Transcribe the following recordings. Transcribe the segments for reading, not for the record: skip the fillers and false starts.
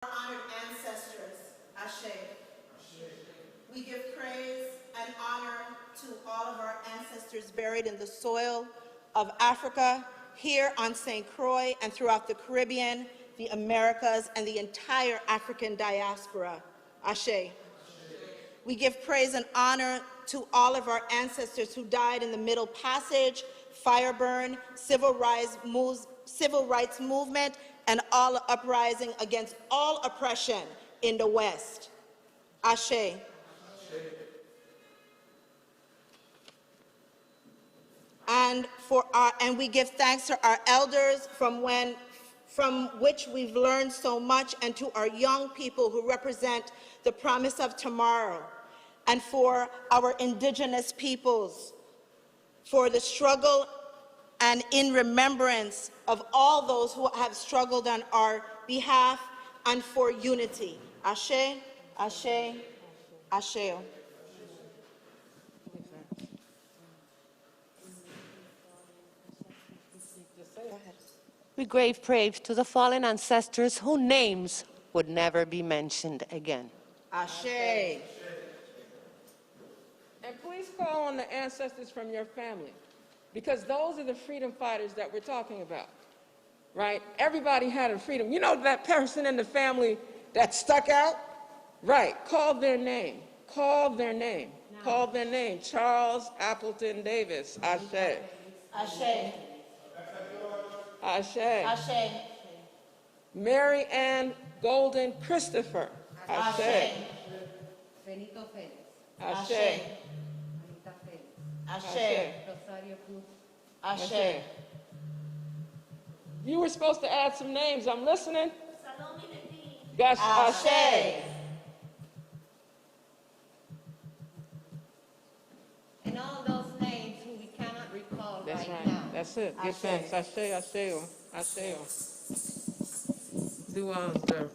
Honored ancestors, Ashe. We give praise and honor to all of our ancestors buried in the soil of Africa, here on St. Croix and throughout the Caribbean, the Americas, and the entire African diaspora, Ashe. We give praise and honor to all of our ancestors who died in the Middle Passage, fire burn, civil rights movement, and all uprising against all oppression in the West. Ashe. And we give thanks to our elders from which we've learned so much, and to our young people who represent the promise of tomorrow, and for our indigenous peoples, for the struggle and in remembrance of all those who have struggled on our behalf, and for unity. Ashe, Ashe, Ashe. We gave praise to the fallen ancestors whose names would never be mentioned again. Ashe. And please call on the ancestors from your family, because those are the freedom fighters that we're talking about, right? Everybody had a freedom. You know that person in the family that stuck out? Right, call their name, call their name, call their name. Charles Appleton Davis, Ashe. Ashe. Ashe. Ashe. Mary Ann Golden Christopher, Ashe. Benito Félix. Ashe. Anita Félix. Ashe. Rosario Cruz. Ashe. You were supposed to add some names. I'm listening. Salome Nadine. Gosh, Ashe. And all those names who we cannot recall That's right right. now. That's it. Give thanks. Ashe, Ashe, Ashe. Do unter.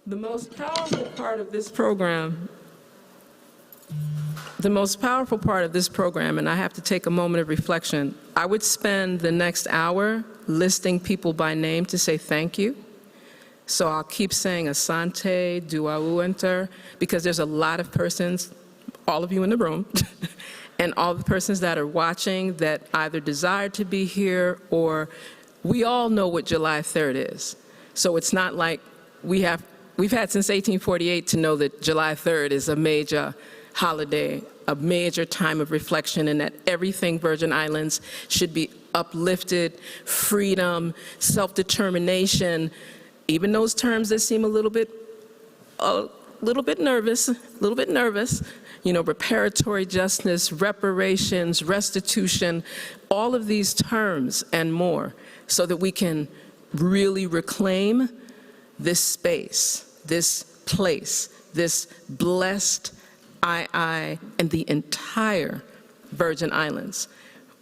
The most powerful part of this program, and I have to take a moment of reflection, I would spend the next hour listing people by name to say thank you. So I'll keep saying Asante, Duauenter, because there's a lot of persons, all of you in the room, and all the persons that are watching that either desire to be here, or we all know what July 3rd is. So it's not like we've had since 1848 to know that July 3rd is a major holiday, a major time of reflection, and that everything Virgin Islands should be uplifted, freedom, self-determination, even those terms that seem a little bit nervous, you know, reparatory justice, reparations, restitution, all of these terms and more, so that we can really reclaim this space, this place, this blessed and the entire Virgin Islands,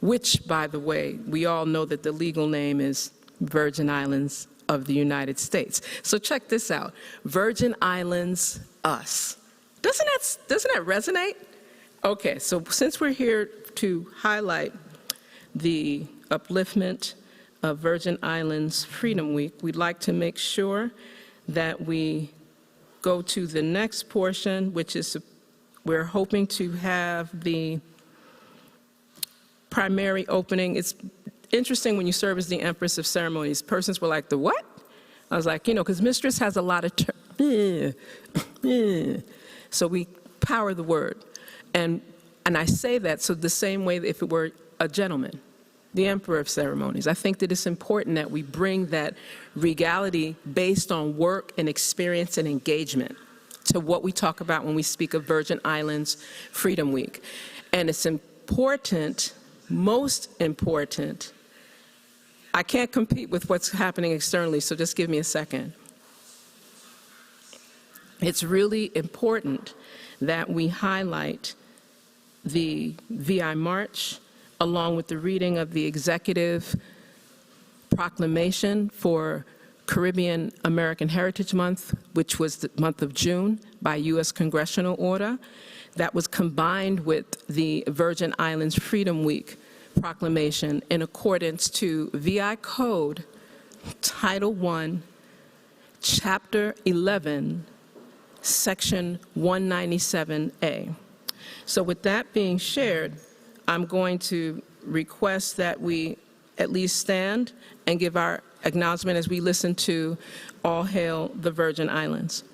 which, by the way, we all know that the legal name is Virgin Islands of the United States. So check this out, Virgin Islands, us. Doesn't that resonate? Okay, so since we're here to highlight the upliftment of Virgin Islands Freedom Week, we'd like to make sure that we go to the next portion, which is we're hoping to have the primary opening. It's interesting when you serve as the Empress of Ceremonies. Persons were like, the what? I was like, you know, because Mistress has a lot of so we power the word. And I say that so the same way if it were a gentleman, the Emperor of Ceremonies. I think that it's important that we bring that regality based on work and experience and engagement to what we talk about when we speak of Virgin Islands Freedom Week. And it's important, most important, I can't compete with what's happening externally, so just give me a second. It's really important that we highlight the VI March, along with the reading of the executive proclamation for Caribbean American Heritage Month, which was the month of June by U.S. congressional order, that was combined with the Virgin Islands Freedom Week proclamation in accordance to VI Code Title I, Chapter 11, Section 197A. So with that being shared, I'm going to request that we at least stand and give our acknowledgement as we listen to All Hail the Virgin Islands.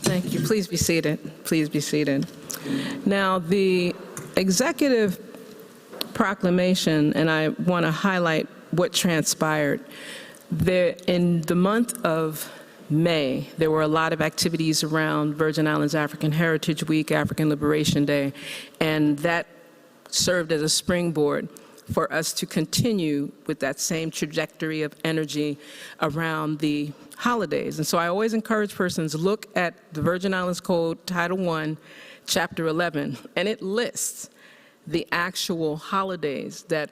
Thank you. Please be seated. Please be seated. Now, the executive proclamation, and I want to highlight what transpired. In the month of May, there were a lot of activities around Virgin Islands African Heritage Week, African Liberation Day, and that served as a springboard for us to continue with that same trajectory of energy around the holidays. And so I always encourage persons, look at the Virgin Islands Code, Title I, Chapter 11, and it lists the actual holidays that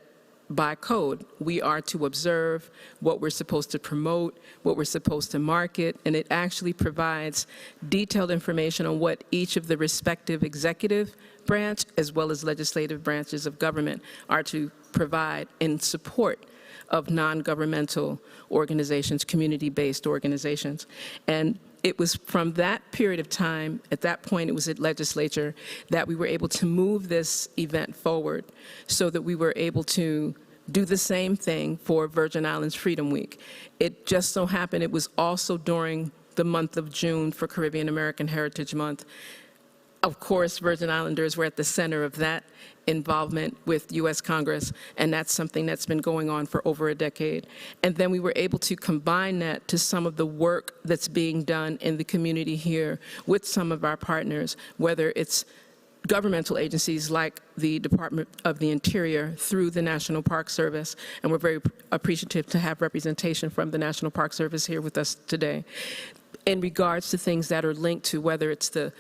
by code we are to observe, what we're supposed to promote, what we're supposed to market, and it actually provides detailed information on what each of the respective executive branch as well as legislative branches of government are to provide in support of non-governmental organizations, community-based organizations. And it was from that period of time, at that point it was at legislature, that we were able to move this event forward so that we were able to do the same thing for Virgin Islands Freedom Week. It just so happened it was also during the month of June for Caribbean American Heritage Month. Of course, Virgin Islanders were at the center of that involvement with U.S. Congress, and that's something that's been going on for over a decade. And then we were able to combine that to some of the work that's being done in the community here with some of our partners, whether it's governmental agencies like the Department of the Interior through the National Park Service, and we're very appreciative to have representation from the National Park Service here with us today, in regards to things that are linked to whether it's the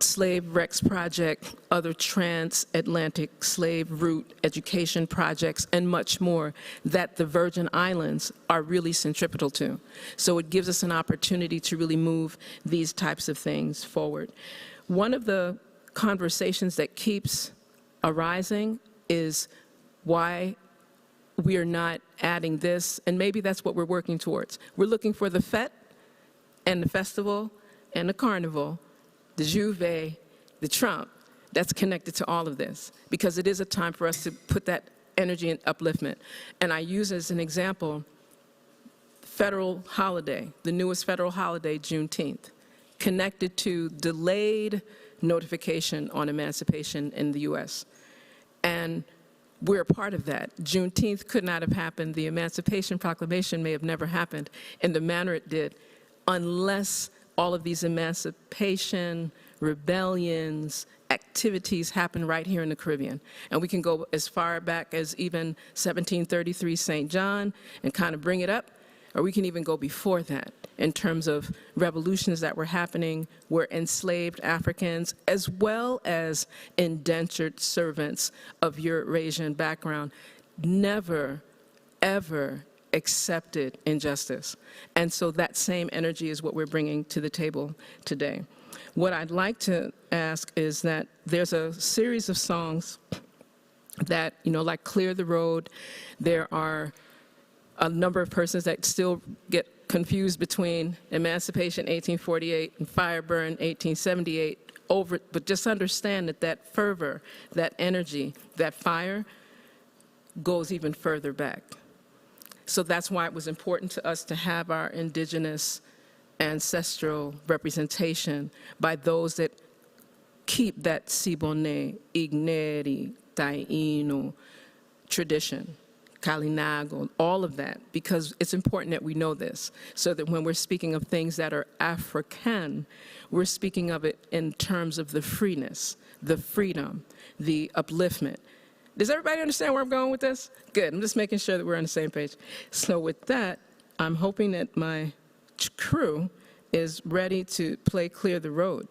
Slave Rex Project, other transatlantic slave route education projects, and much more that the Virgin Islands are really centripetal to. So it gives us an opportunity to really move these types of things forward. One of the conversations that keeps arising is why we are not adding this, and maybe that's what we're working towards. We're looking for the fete and the festival and the carnival, the Juve, the Trump, that's connected to all of this, because it is a time for us to put that energy and upliftment. And I use as an example, federal holiday, the newest federal holiday, Juneteenth, connected to delayed notification on emancipation in the U.S. And we're a part of that. Juneteenth could not have happened. The Emancipation Proclamation may have never happened in the manner it did unless all of these emancipation, rebellions, activities happen right here in the Caribbean. And we can go as far back as even 1733 St. John and kind of bring it up, or we can even go before that in terms of revolutions that were happening where enslaved Africans, as well as indentured servants of Eurasian background, never, ever accepted injustice. And so that same energy is what we're bringing to the table today. What I'd like to ask is that there's a series of songs that, like Clear the Road. There are a number of persons that still get confused between Emancipation 1848 and Fire Burn 1878 but just understand that that fervor, that energy, that fire goes even further back. So that's why it was important to us to have our indigenous ancestral representation by those that keep that Siboney, Igneri, Taino tradition, Kalinago, all of that, because it's important that we know this, so that when we're speaking of things that are African, we're speaking of it in terms of the freeness, the freedom, the upliftment. Does everybody understand where I'm going with this? Good, I'm just making sure that we're on the same page. So with that, I'm hoping that my crew is ready to play Clear the Road.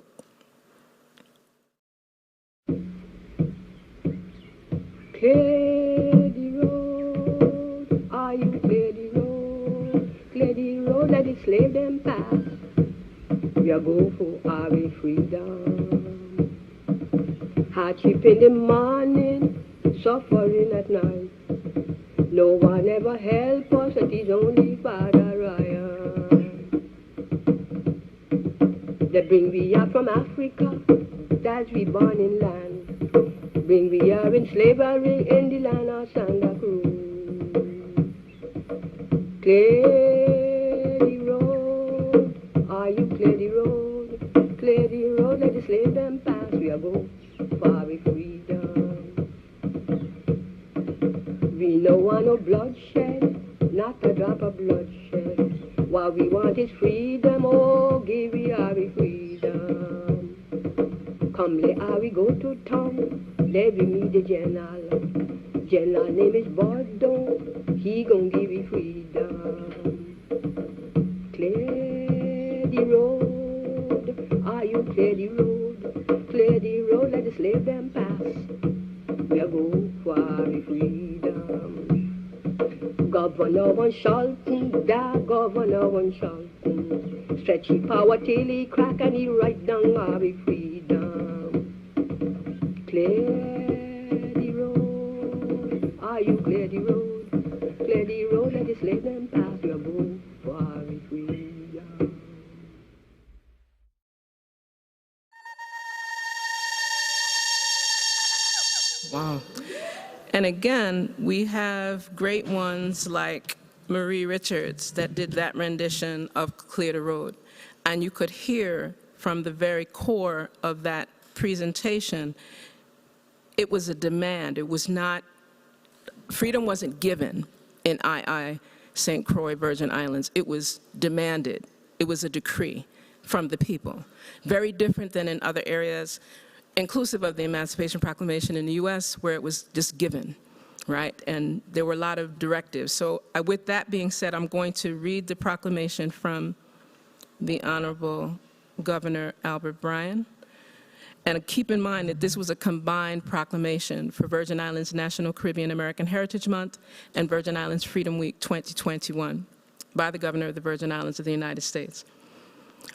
Clear the road, are you clear the road? Clear the road, let the slave them pass. We are going for our freedom. Hardship in the morning, suffering at night. No one ever help us, it is only Father Ryan. They bring we up from Africa, that we born in land. Bring we are in slavery in the land of Santa Cruz. Clear the road, are you clear the road? Clear the road, let the slave them pass. We are going for our freedom. We no want no bloodshed, not a drop of bloodshed. What we want is freedom, oh, give we our freedom. Come, let we go to town. Let me meet the general. General name is Bordeaux. He gon' give you freedom. Clear the road. Are you clear the road? Clear the road. Let the slave them pass. We are going for our freedom. Governor one shouting, that governor one shouting. Stretch his power till he crack and he write down our freedom. Clear the road, are you clear the road? Clear the road, let the slave them pass. We are going for our freedom. Wow. And again, we have great ones like Marie Richards that did that rendition of Clear the Road. And you could hear from the very core of that presentation, it was a demand. It was not, freedom wasn't given in St. Croix, Virgin Islands. It was demanded. It was a decree from the people. Very different than in other areas, inclusive of the Emancipation Proclamation in the US, where it was just given, right? And there were a lot of directives. So with that being said, I'm going to read the proclamation from the Honorable Governor Albert Bryan. And keep in mind that this was a combined proclamation for Virgin Islands National Caribbean American Heritage Month and Virgin Islands Freedom Week 2021 by the Governor of the Virgin Islands of the United States.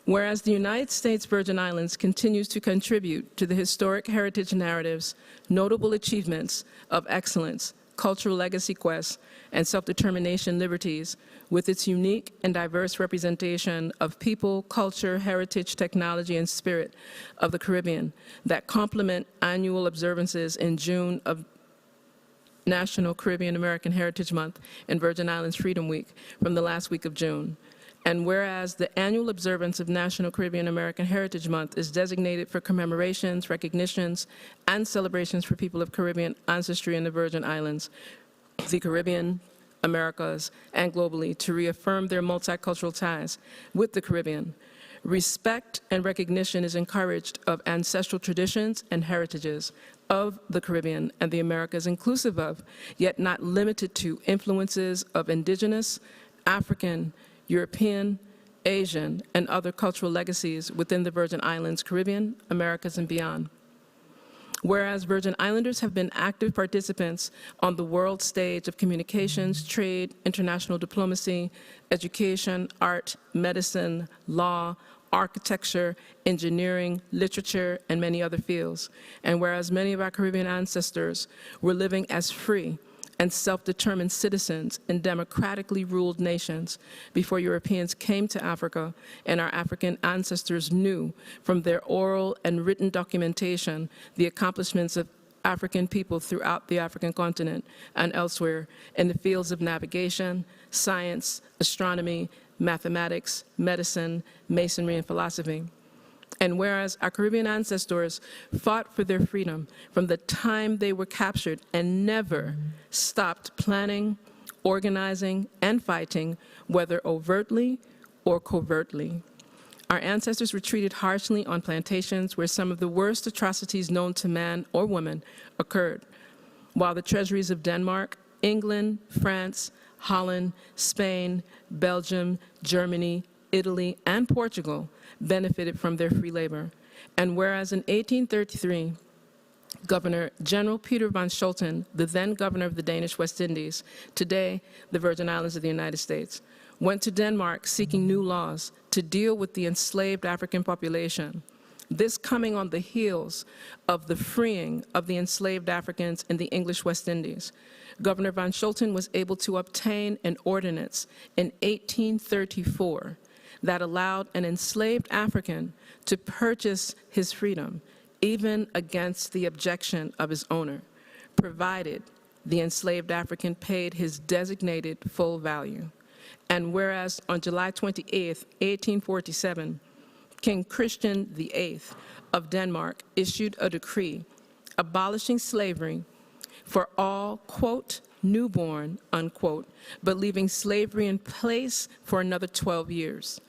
Whereas the United States Virgin Islands continues to contribute to the historic heritage narratives, notable achievements of excellence, cultural legacy quests, and self-determination liberties with its unique and diverse representation of people, culture, heritage, technology, and spirit of the Caribbean that complement annual observances in June of National Caribbean American Heritage Month and Virgin Islands Freedom Week from the last week of June. And whereas the annual observance of National Caribbean American Heritage Month is designated for commemorations, recognitions, and celebrations for people of Caribbean ancestry in the Virgin Islands, the Caribbean, Americas, and globally to reaffirm their multicultural ties with the Caribbean. Respect and recognition is encouraged of ancestral traditions and heritages of the Caribbean and the Americas, inclusive of, yet not limited to, influences of indigenous, African, European, Asian, and other cultural legacies within the Virgin Islands, Caribbean, Americas, and beyond. Whereas Virgin Islanders have been active participants on the world stage of communications, trade, international diplomacy, education, art, medicine, law, architecture, engineering, literature, and many other fields. And whereas many of our Caribbean ancestors were living as free and self-determined citizens in democratically ruled nations before Europeans came to Africa, and our African ancestors knew from their oral and written documentation the accomplishments of African people throughout the African continent and elsewhere in the fields of navigation, science, astronomy, mathematics, medicine, masonry, and philosophy. And whereas our Caribbean ancestors fought for their freedom from the time they were captured and never stopped planning, organizing, and fighting, whether overtly or covertly. Our ancestors were treated harshly on plantations where some of the worst atrocities known to man or woman occurred, while the treasuries of Denmark, England, France, Holland, Spain, Belgium, Germany, Italy, and Portugal benefited from their free labor. And whereas in 1833, Governor General Peter von Scholten, the then governor of the Danish West Indies, today the Virgin Islands of the United States, went to Denmark seeking new laws to deal with the enslaved African population. This coming on the heels of the freeing of the enslaved Africans in the English West Indies. Governor von Scholten was able to obtain an ordinance in 1834 that allowed an enslaved African to purchase his freedom, even against the objection of his owner, provided the enslaved African paid his designated full value. And whereas on July 28, 1847, King Christian VIII of Denmark issued a decree abolishing slavery for all, quote, newborn, unquote, but leaving slavery in place for another 12 years.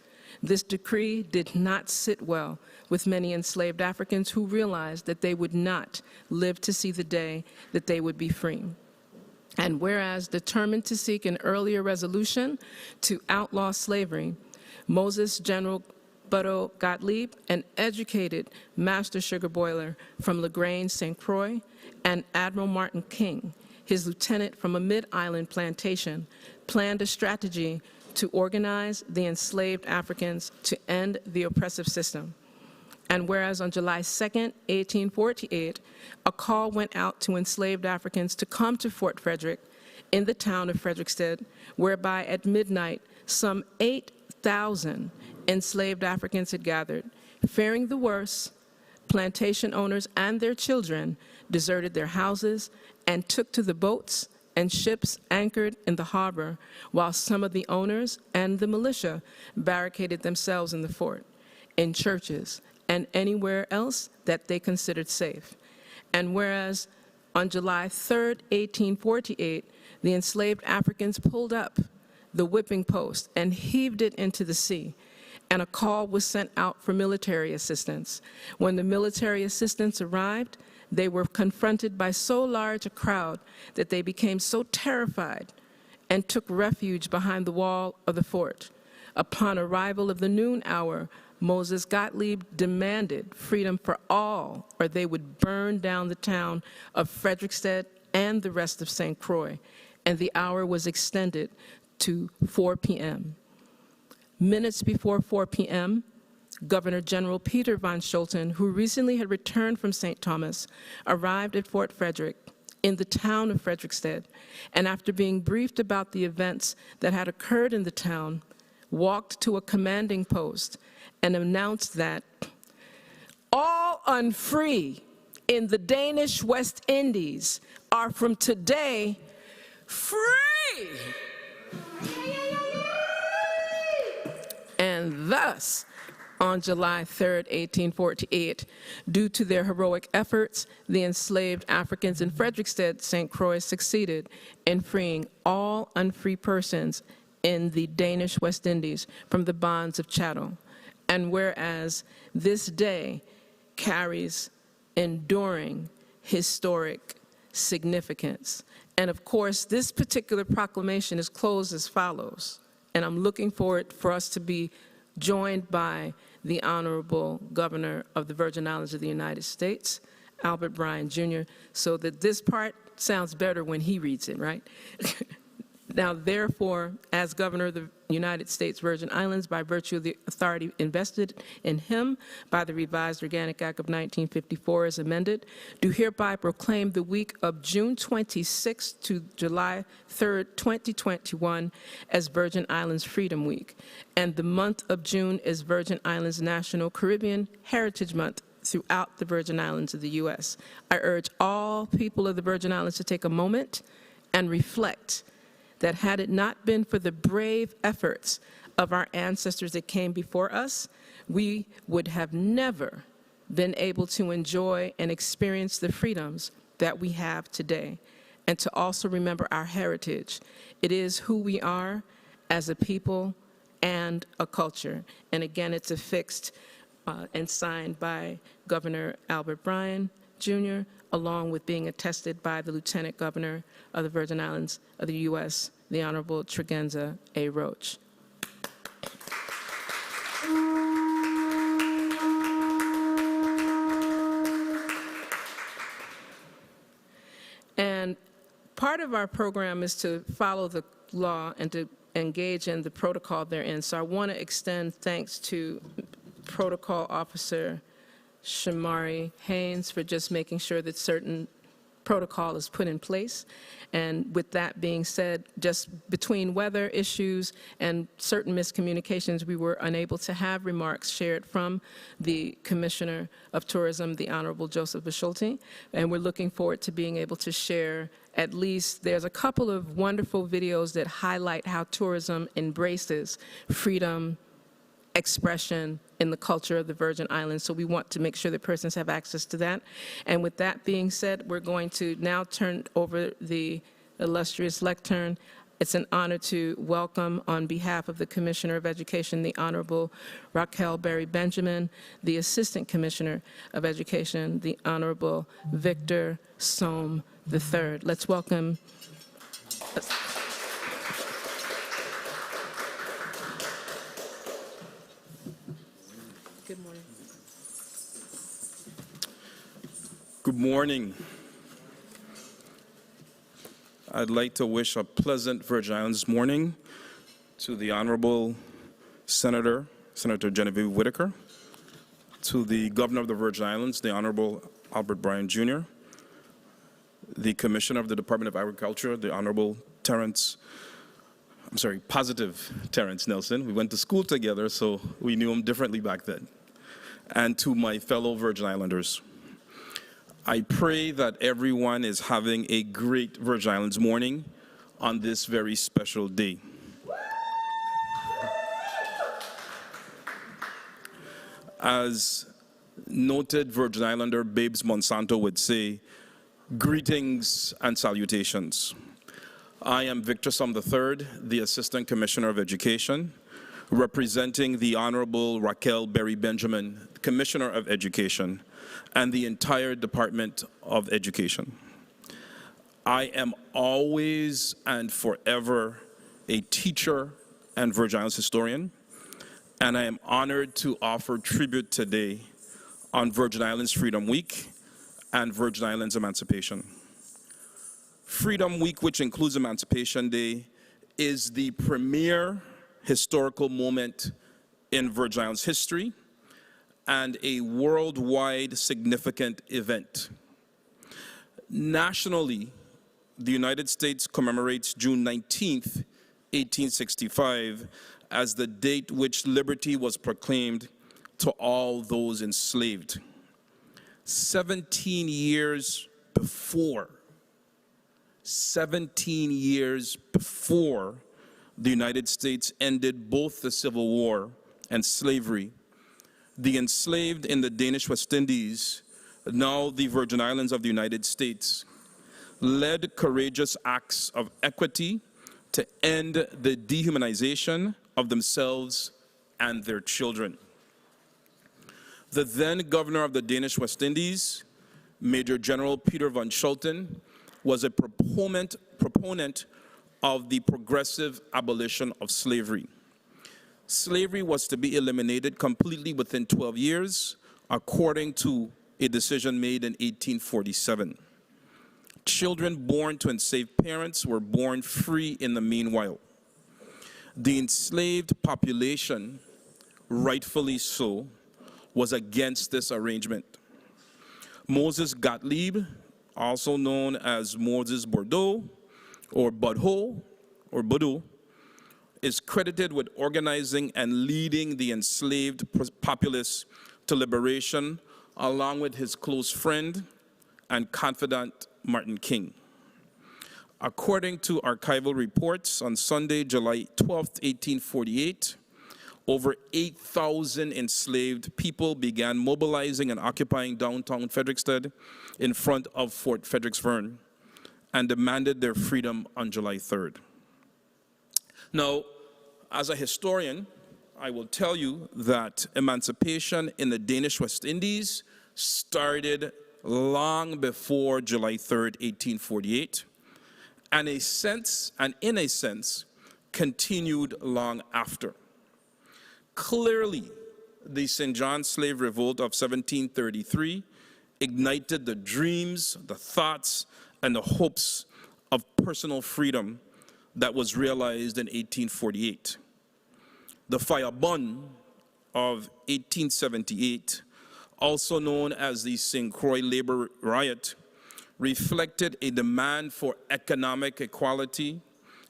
This decree did not sit well with many enslaved Africans who realized that they would not live to see the day that they would be free. And whereas determined to seek an earlier resolution to outlaw slavery, Moses General Butto Gottlieb, an educated master sugar boiler from LaGrange, St. Croix, and Admiral Martin King, his lieutenant from a mid-island plantation, planned a strategy to organize the enslaved Africans to end the oppressive system. And whereas on July 2nd, 1848, a call went out to enslaved Africans to come to Fort Frederick in the town of Frederiksted, whereby at midnight, some 8,000 enslaved Africans had gathered. Fearing the worst, plantation owners and their children deserted their houses and took to the boats and ships anchored in the harbor, while some of the owners and the militia barricaded themselves in the fort, in churches, and anywhere else that they considered safe. And whereas on July 3rd, 1848, the enslaved Africans pulled up the whipping post and heaved it into the sea, and a call was sent out for military assistance. When the military assistance arrived, they were confronted by so large a crowd that they became so terrified and took refuge behind the wall of the fort. Upon arrival of the noon hour, Moses Gottlieb demanded freedom for all, or they would burn down the town of Frederiksted and the rest of St. Croix, and the hour was extended to 4 p.m. Minutes before 4 p.m., Governor General Peter von Scholten, who recently had returned from St. Thomas, arrived at Fort Frederick in the town of Frederiksted, and after being briefed about the events that had occurred in the town, walked to a commanding post and announced that all unfree in the Danish West Indies are from today free. And thus, on July 3rd, 1848, due to their heroic efforts, the enslaved Africans in Frederiksted, St. Croix, succeeded in freeing all unfree persons in the Danish West Indies from the bonds of chattel. And whereas this day carries enduring historic significance. And of course, this particular proclamation is closed as follows. And I'm looking forward for us to be joined by the Honorable Governor of the Virgin Islands of the United States, Albert Bryan, Jr., so that this part sounds better when he reads it, right? Now, therefore, as Governor of the United States Virgin Islands, by virtue of the authority invested in him by the revised Organic Act of 1954 as amended, do hereby proclaim the week of June 26 to July 3, 2021 as Virgin Islands Freedom Week, and the month of June is Virgin Islands National Caribbean Heritage Month throughout the Virgin Islands of the U.S. I urge all people of the Virgin Islands to take a moment and reflect that had it not been for the brave efforts of our ancestors that came before us, we would have never been able to enjoy and experience the freedoms that we have today. And to also remember our heritage. It is who we are as a people and a culture. And again, it's affixed and signed by Governor Albert Bryan, Jr., along with being attested by the Lieutenant Governor of the Virgin Islands of the U.S., the Honorable Tregenza A. Roach. And part of our program is to follow the law and to engage in the protocol therein. So I want to extend thanks to Protocol Officer Shamari Haynes for just making sure that certain protocol is put in place. And with that being said, just between weather issues and certain miscommunications, we were unable to have remarks shared from the Commissioner of Tourism, the Honorable Joseph Bisholti, and we're looking forward to being able to share at least, there's a couple of wonderful videos that highlight how tourism embraces freedom, expression in the culture of the Virgin Islands. So we want to make sure that persons have access to that. And with that being said, we're going to now turn over the illustrious lectern. It's an honor to welcome, on behalf of the Commissioner of Education, the Honorable Raquel Berry Benjamin, the Assistant Commissioner of Education, the Honorable Victor Sohm III. Let's welcome. Good morning. Good morning. I'd like to wish a pleasant Virgin Islands morning to the Honorable Senator Genevieve Whitaker, to the Governor of the Virgin Islands, the Honorable Albert Bryan Jr., the Commissioner of the Department of Agriculture, the Honorable Positive Terrence Nelson. We went to school together, so we knew him differently back then. And to my fellow Virgin Islanders, I pray that everyone is having a great Virgin Islands morning on this very special day. As noted Virgin Islander Babes Monsanto would say, greetings and salutations. I am Victor Sohm III, the Assistant Commissioner of Education, representing the Honorable Raquel Berry Benjamin, Commissioner of Education, and the entire Department of Education. I am always and forever a teacher and Virgin Islands historian, and I am honored to offer tribute today on Virgin Islands Freedom Week and Virgin Islands Emancipation. Freedom Week, which includes Emancipation Day, is the premier historical moment in Virgin Islands history and a worldwide significant event. Nationally, the United States commemorates June 19th, 1865, as the date which liberty was proclaimed to all those enslaved. 17 years before the United States ended both the Civil War and slavery, the enslaved in the Danish West Indies, now the Virgin Islands of the United States, led courageous acts of equity to end the dehumanization of themselves and their children. The then governor of the Danish West Indies, Major General Peter von Scholten, was a proponent of the progressive abolition of slavery. Slavery was to be eliminated completely within 12 years, according to a decision made in 1847. Children born to enslaved parents were born free in the meanwhile. The enslaved population, rightfully so, was against this arrangement. Moses Gottlieb, also known as Moses Bordeaux or Budho or Budou, is credited with organizing and leading the enslaved populace to liberation, along with his close friend and confidant Martin King. According to archival reports, on Sunday, July 12, 1848, over 8,000 enslaved people began mobilizing and occupying downtown Frederiksted in front of Fort Frederiksvern and demanded their freedom on July 3rd. Now, as a historian, I will tell you that emancipation in the Danish West Indies started long before July 3rd, 1848, and in a sense, continued long after. Clearly, the St. John Slave Revolt of 1733 ignited the dreams, the thoughts, and the hopes of personal freedom that was realized in 1848. The Fire Bun of 1878, also known as the St. Croix Labor Riot, reflected a demand for economic equality,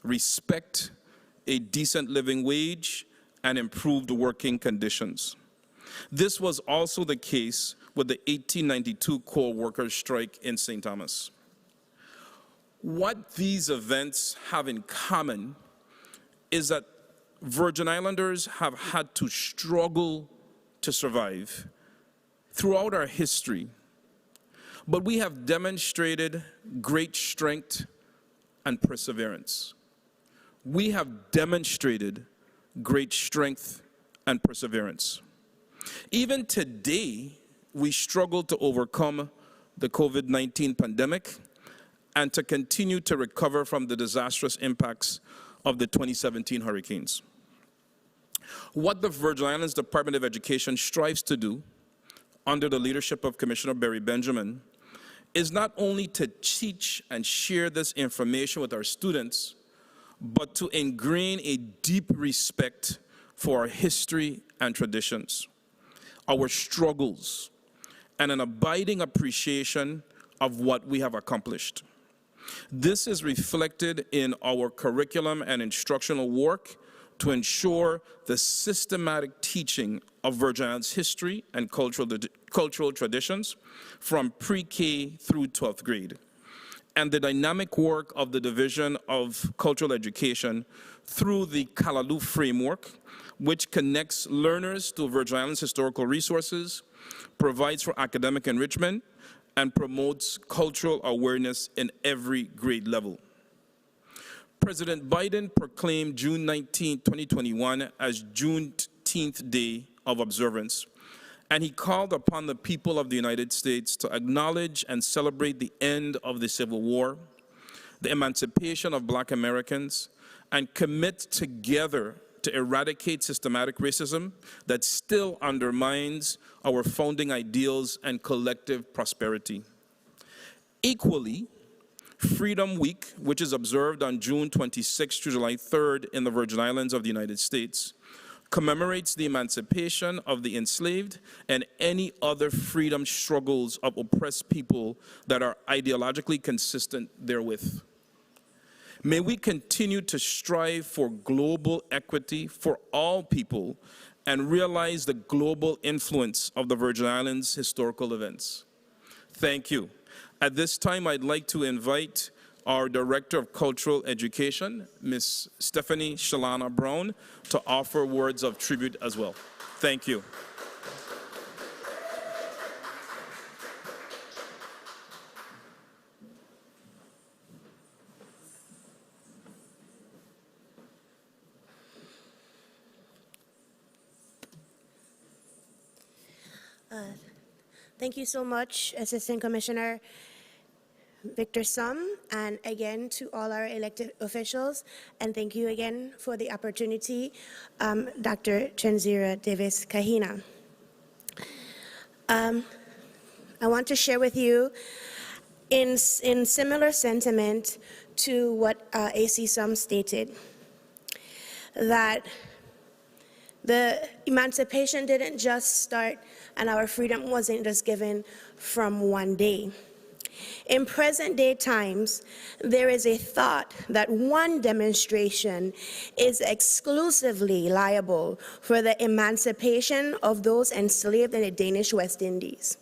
respect, a decent living wage, and improved working conditions. This was also the case with the 1892 coal workers' strike in St. Thomas. What these events have in common is that Virgin Islanders have had to struggle to survive throughout our history, but we have demonstrated great strength and perseverance. We have demonstrated great strength and perseverance. Even today, we struggle to overcome the COVID-19 pandemic and to continue to recover from the disastrous impacts of the 2017 hurricanes. What the Virgin Islands Department of Education strives to do under the leadership of Commissioner Barry Benjamin is not only to teach and share this information with our students, but to ingrain a deep respect for our history and traditions, our struggles, and an abiding appreciation of what we have accomplished. This is reflected in our curriculum and instructional work to ensure the systematic teaching of Virgin Islands history and cultural traditions from pre-K through 12th grade, and the dynamic work of the Division of Cultural Education through the Kalaloo framework, which connects learners to Virgin Islands historical resources, provides for academic enrichment, and promotes cultural awareness in every grade level. President Biden proclaimed June 19, 2021 as Juneteenth Day of Observance, and he called upon the people of the United States to acknowledge and celebrate the end of the Civil War, the emancipation of Black Americans, and commit together to eradicate systematic racism that still undermines our founding ideals and collective prosperity. Equally, Freedom Week, which is observed on June 26 to July 3rd in the Virgin Islands of the United States, commemorates the emancipation of the enslaved and any other freedom struggles of oppressed people that are ideologically consistent therewith. May we continue to strive for global equity for all people and realize the global influence of the Virgin Islands historical events. Thank you. At this time, I'd like to invite our Director of Cultural Education, Ms. Stephanie Shalana Brown, to offer words of tribute as well. Thank you. Thank you so much, Assistant Commissioner Victor Sum, and again to all our elected officials, and thank you again for the opportunity, Dr. Chenzira Davis Kahina. I want to share with you in similar sentiment to what A.C. Sum stated, that the emancipation didn't just start and our freedom wasn't just given from one day. In present day times, there is a thought that one demonstration is exclusively liable for the emancipation of those enslaved in the Danish West Indies.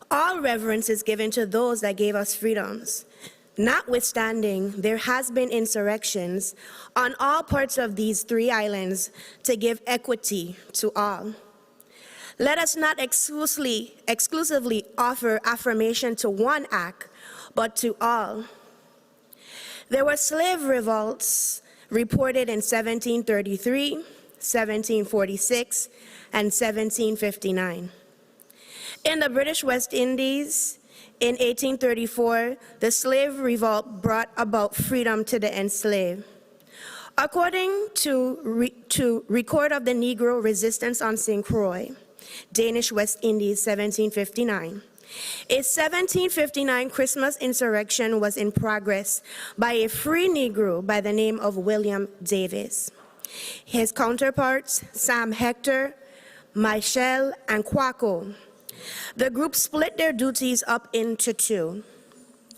All reverence is given to those that gave us freedoms. Notwithstanding, there has been insurrections on all parts of these three islands to give equity to all. Let us not exclusively offer affirmation to one act, but to all. There were slave revolts reported in 1733, 1746, and 1759. In the British West Indies, in 1834, the slave revolt brought about freedom to the enslaved. According to Record of the Negro Resistance on St. Croix, Danish West Indies, 1759, a 1759 Christmas insurrection was in progress by a free Negro by the name of William Davis. His counterparts, Sam Hector, Michel, and Quaco. The group split their duties up into two.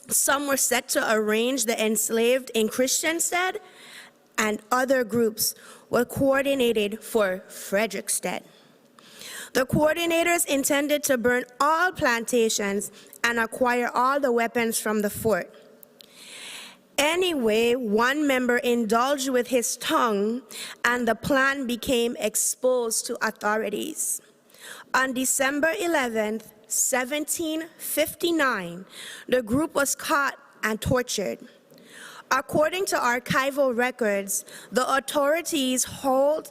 Some were set to arrange the enslaved in Christiansted, and other groups were coordinated for Frederiksted. The coordinators intended to burn all plantations and acquire all the weapons from the fort. Anyway, one member indulged with his tongue, and the plan became exposed to authorities. On December 11th, 1759, the group was caught and tortured. According to archival records, the authorities hauled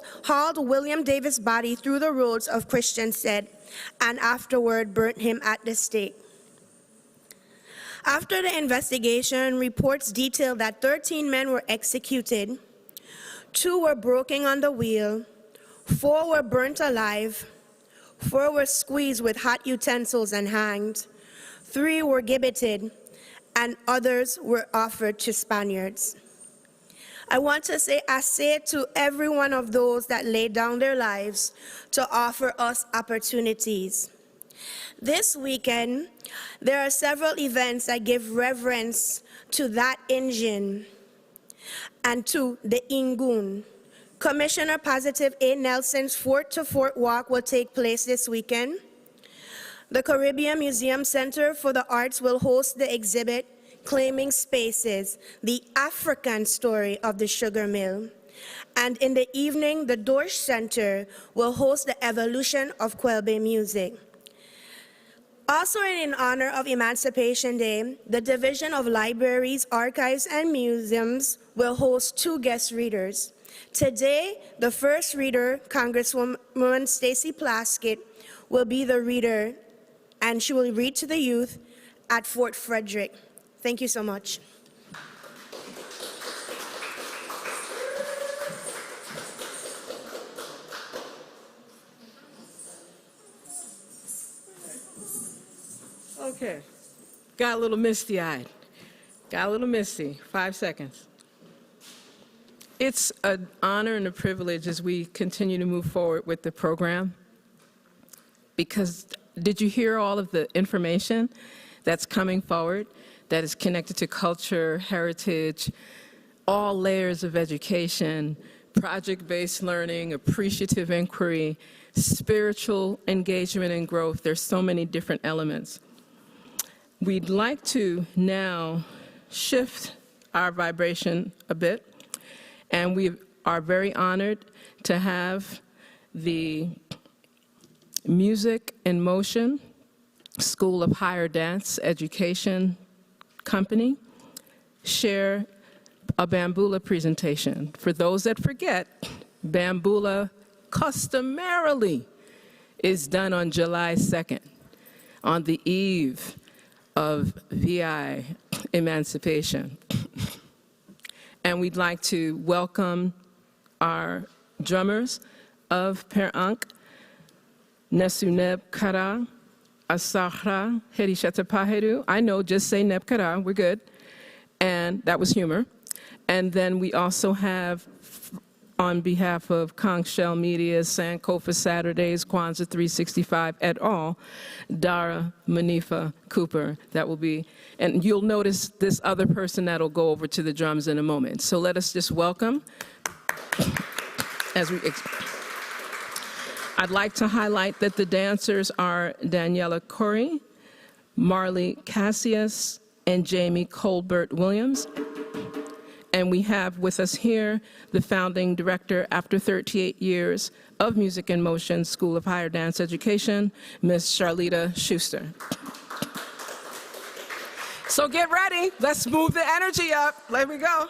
William Davis' body through the roads of Christiansted and afterward burnt him at the stake. After the investigation, reports detailed that 13 men were executed, 2 were broken on the wheel, 4 were burnt alive, 4 were squeezed with hot utensils and hanged, 3 were gibbeted, and others were offered to Spaniards. I say to every one of those that laid down their lives to offer us opportunities. This weekend, there are several events that give reverence to that engine and to the Ingun. Commissioner Positive A. Nelson's Fort to Fort Walk will take place this weekend. The Caribbean Museum Center for the Arts will host the exhibit Claiming Spaces, the African Story of the Sugar Mill. And in the evening, the Dorsch Center will host the Evolution of Kwelbe Music. Also in honor of Emancipation Day, the Division of Libraries, Archives, and Museums will host 2 guest readers. Today, the first reader, Congresswoman Stacey Plaskett, will be the reader, and she will read to the youth at Fort Frederick. Thank you so much. Okay, got a little misty-eyed. Got a little misty, 5 seconds. It's an honor and a privilege as we continue to move forward with the program, because did you hear all of the information that's coming forward that is connected to culture, heritage, all layers of education, project-based learning, appreciative inquiry, spiritual engagement and growth? There's so many different elements. We'd like to now shift our vibration a bit, and we are very honored to have the Music in Motion School of Higher Dance Education Company share a Bambula presentation. For those that forget, Bambula customarily is done on July 2nd, on the eve of VI Emancipation. And we'd like to welcome our drummers of Per Ankh, Nesuneb Kara, Asahra Herishatapaheru. I know, just say Nebkara, we're good. And that was humor. And then we also have, on behalf of Conch Shell Media, Sankofa Saturdays, Kwanzaa 365 et al., Dara Manifa Cooper. That will be, and you'll notice this other person that'll go over to the drums in a moment. So let us just welcome, I'd like to highlight that the dancers are Daniela Corey, Marley Cassius, and Jamie Colbert-Williams. And we have with us here the founding director, after 38 years of Music in Motion School of Higher Dance Education, Ms. Charlita Schuster. So get ready. Let's move the energy up. Let me go.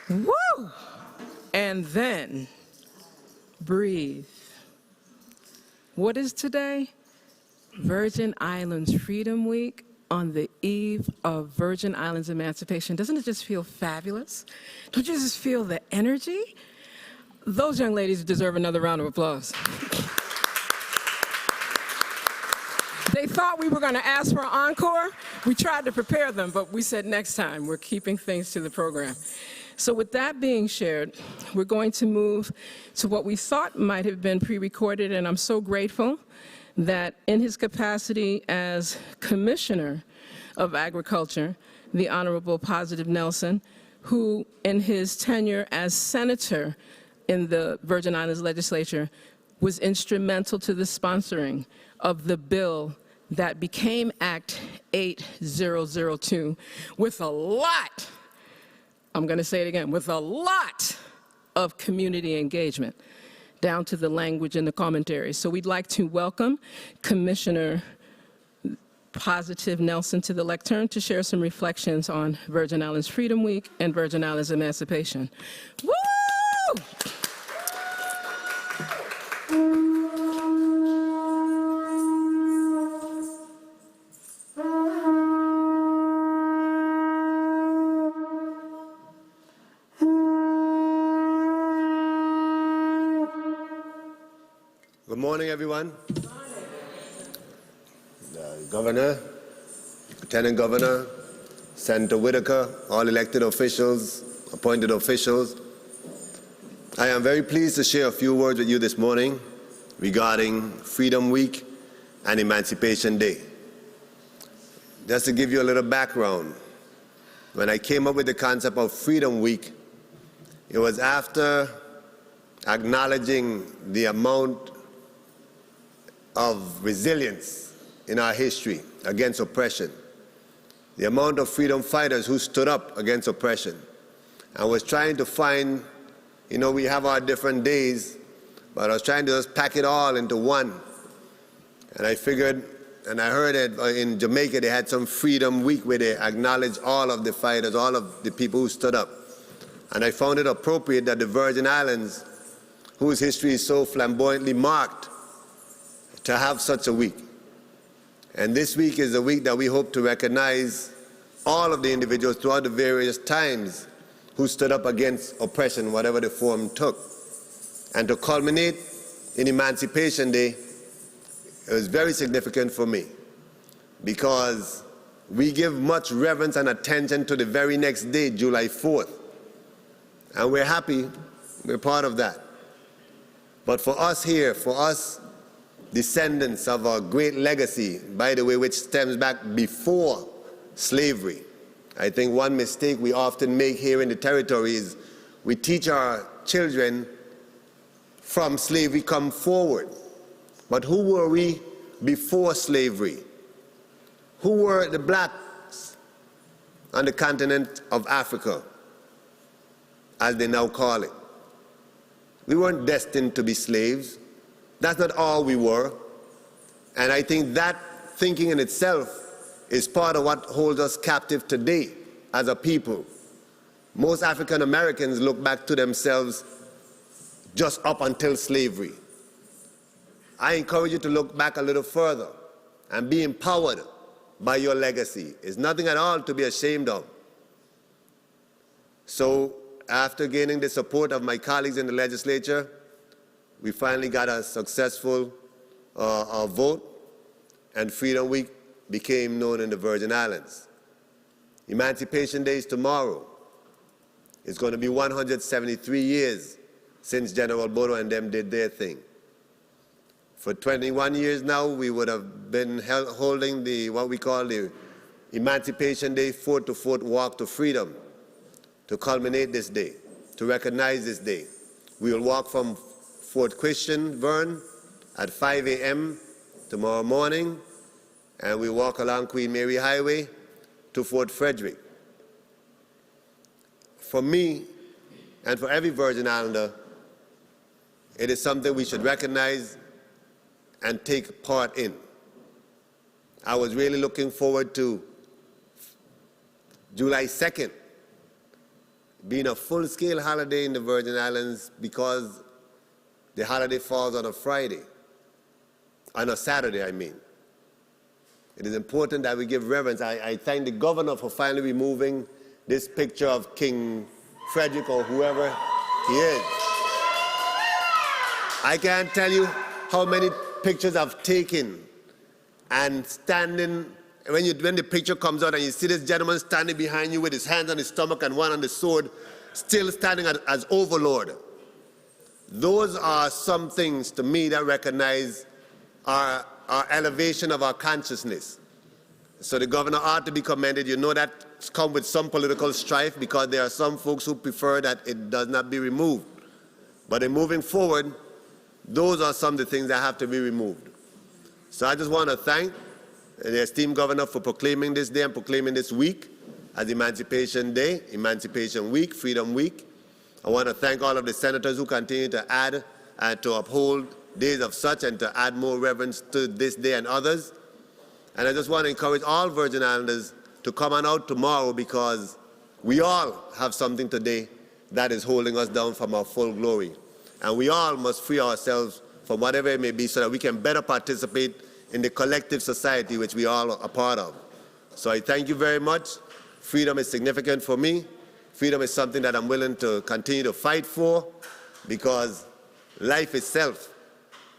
Woo! And then breathe. What is today? Virgin Islands Freedom Week, on the eve of Virgin Islands Emancipation. Doesn't it just feel fabulous? Don't you just feel the energy? Those young ladies deserve another round of applause. They thought we were going to ask for an encore. We tried to prepare them, but we said next time. We're keeping things to the program. So with that being shared, we're going to move to what we thought might have been pre-recorded, and I'm so grateful that in his capacity as Commissioner of Agriculture, the Honorable Positive Nelson, who in his tenure as Senator in the Virgin Islands Legislature was instrumental to the sponsoring of the bill that became Act 8002 with a lot, I'm going to say it again, with a lot of community engagement, down to the language and the commentary. So we'd like to welcome Commissioner Positive Nelson to the lectern to share some reflections on Virgin Islands Freedom Week and Virgin Islands Emancipation. Woo! Good morning, everyone. The Governor, Lieutenant Governor, Senator Whitaker, all elected officials, appointed officials. I am very pleased to share a few words with you this morning regarding Freedom Week and Emancipation Day. Just to give you a little background, when I came up with the concept of Freedom Week, it was after acknowledging the amount of resilience in our history against oppression, the amount of freedom fighters who stood up against oppression. I was trying to find, you know, we have our different days, but I was trying to just pack it all into one. And I figured, and I heard that in Jamaica they had some Freedom Week where they acknowledged all of the fighters, all of the people who stood up. And I found it appropriate that the Virgin Islands, whose history is so flamboyantly marked, to have such a week. And this week is a week that we hope to recognize all of the individuals throughout the various times who stood up against oppression, whatever the form took. And to culminate in Emancipation Day, it was very significant for me because we give much reverence and attention to the very next day, July 4th. And we're happy, we're part of that. But for us here, for us descendants of a great legacy, by the way, which stems back before slavery. I think one mistake we often make here in the territory is we teach our children from slavery come forward. But who were we before slavery? Who were the blacks on the continent of Africa, as they now call it? We weren't destined to be slaves. That's not all we were. And I think that thinking in itself is part of what holds us captive today as a people. Most African Americans look back to themselves just up until slavery. I encourage you to look back a little further and be empowered by your legacy. It's nothing at all to be ashamed of. So after gaining the support of my colleagues in the legislature, we finally got a successful vote, and Freedom Week became known in the Virgin Islands. Emancipation Day is tomorrow. It's going to be 173 years since General Bodo and them did their thing. For 21 years now, we would have been holding what we call the Emancipation Day Fort to Fort Walk to Freedom to culminate this day, to recognize this day. We will walk from Fort Christian, Verne, at 5 a.m. tomorrow morning, and we walk along Queen Mary Highway to Fort Frederick. For me, and for every Virgin Islander, it is something we should recognize and take part in. I was really looking forward to July 2nd being a full-scale holiday in the Virgin Islands because the holiday falls on a Friday, on a Saturday, I mean. It is important that we give reverence. I thank the governor for finally removing this picture of King Frederick or whoever he is. I can't tell you how many pictures I've taken and standing, when the picture comes out and you see this gentleman standing behind you with his hands on his stomach and one on the sword, still standing as overlord. Those are some things to me that recognize our elevation of our consciousness. So the governor ought to be commended. You know that's come with some political strife because there are some folks who prefer that it does not be removed. But in moving forward, those are some of the things that have to be removed. So I just want to thank the esteemed governor for proclaiming this day and proclaiming this week as Emancipation Day, Emancipation Week, Freedom Week. I want to thank all of the senators who continue to add and to uphold days of such and to add more reverence to this day and others. And I just want to encourage all Virgin Islanders to come on out tomorrow because we all have something today that is holding us down from our full glory. And we all must free ourselves from whatever it may be so that we can better participate in the collective society which we all are a part of. So I thank you very much. Freedom is significant for me. Freedom is something that I'm willing to continue to fight for because life itself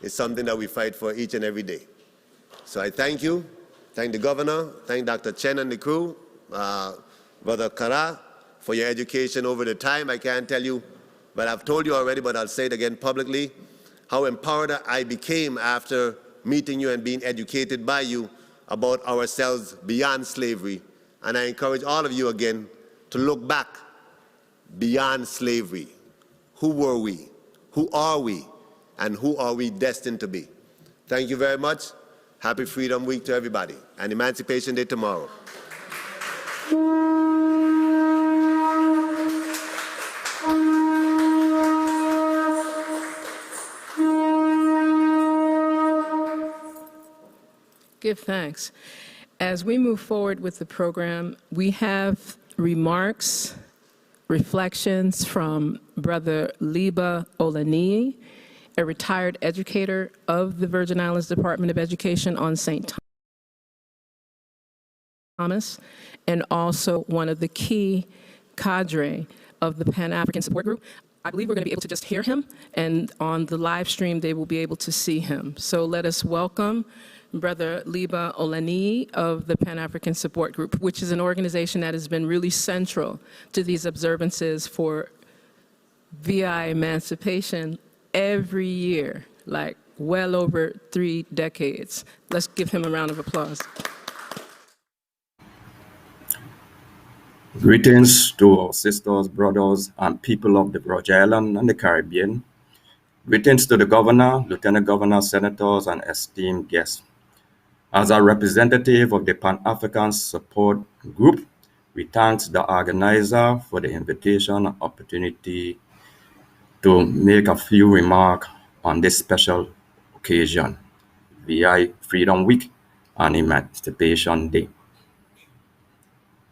is something that we fight for each and every day. So I thank you. Thank the governor. Thank Dr. Chen and the crew. Brother Kara, for your education over the time. I can't tell you, but I've told you already, but I'll say it again publicly, how empowered I became after meeting you and being educated by you about ourselves beyond slavery. And I encourage all of you again to look back beyond slavery. Who were we? Who are we? And who are we destined to be? Thank you very much. Happy Freedom Week to everybody and Emancipation Day tomorrow. Give thanks. As we move forward with the program, we have remarks, reflections from Brother Liba Olaniyi, a retired educator of the Virgin Islands Department of Education on St. Thomas, and also one of the key cadre of the Pan-African Support Group. I believe we're going to be able to just hear him, and on the live stream, they will be able to see him. So let us welcome Brother Liba Olaniyi of the Pan-African Support Group, which is an organization that has been really central to these observances for VI emancipation every year, like well over 3 decades. Let's give him a round of applause. Greetings to our sisters, brothers, and people of the Virgin Islands and the Caribbean. Greetings to the governor, lieutenant governor, senators, and esteemed guests. As a representative of the Pan-African Support Group, we thank the organizer for the invitation and opportunity to make a few remarks on this special occasion, VI Freedom Week and Emancipation Day.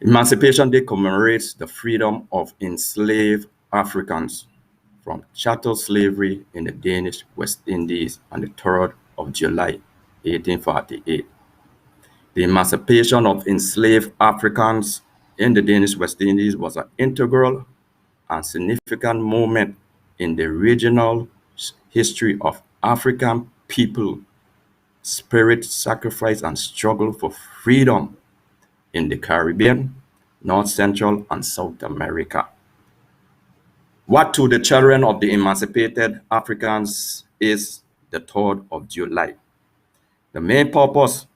Emancipation Day commemorates the freedom of enslaved Africans from chattel slavery in the Danish West Indies on the 3rd of July, 1848. The emancipation of enslaved Africans in the Danish West Indies was an integral and significant moment in the regional history of African people, spirit, sacrifice, and struggle for freedom in the Caribbean, North Central, and South America. What to the children of the emancipated Africans is the 3rd of July. The main purpose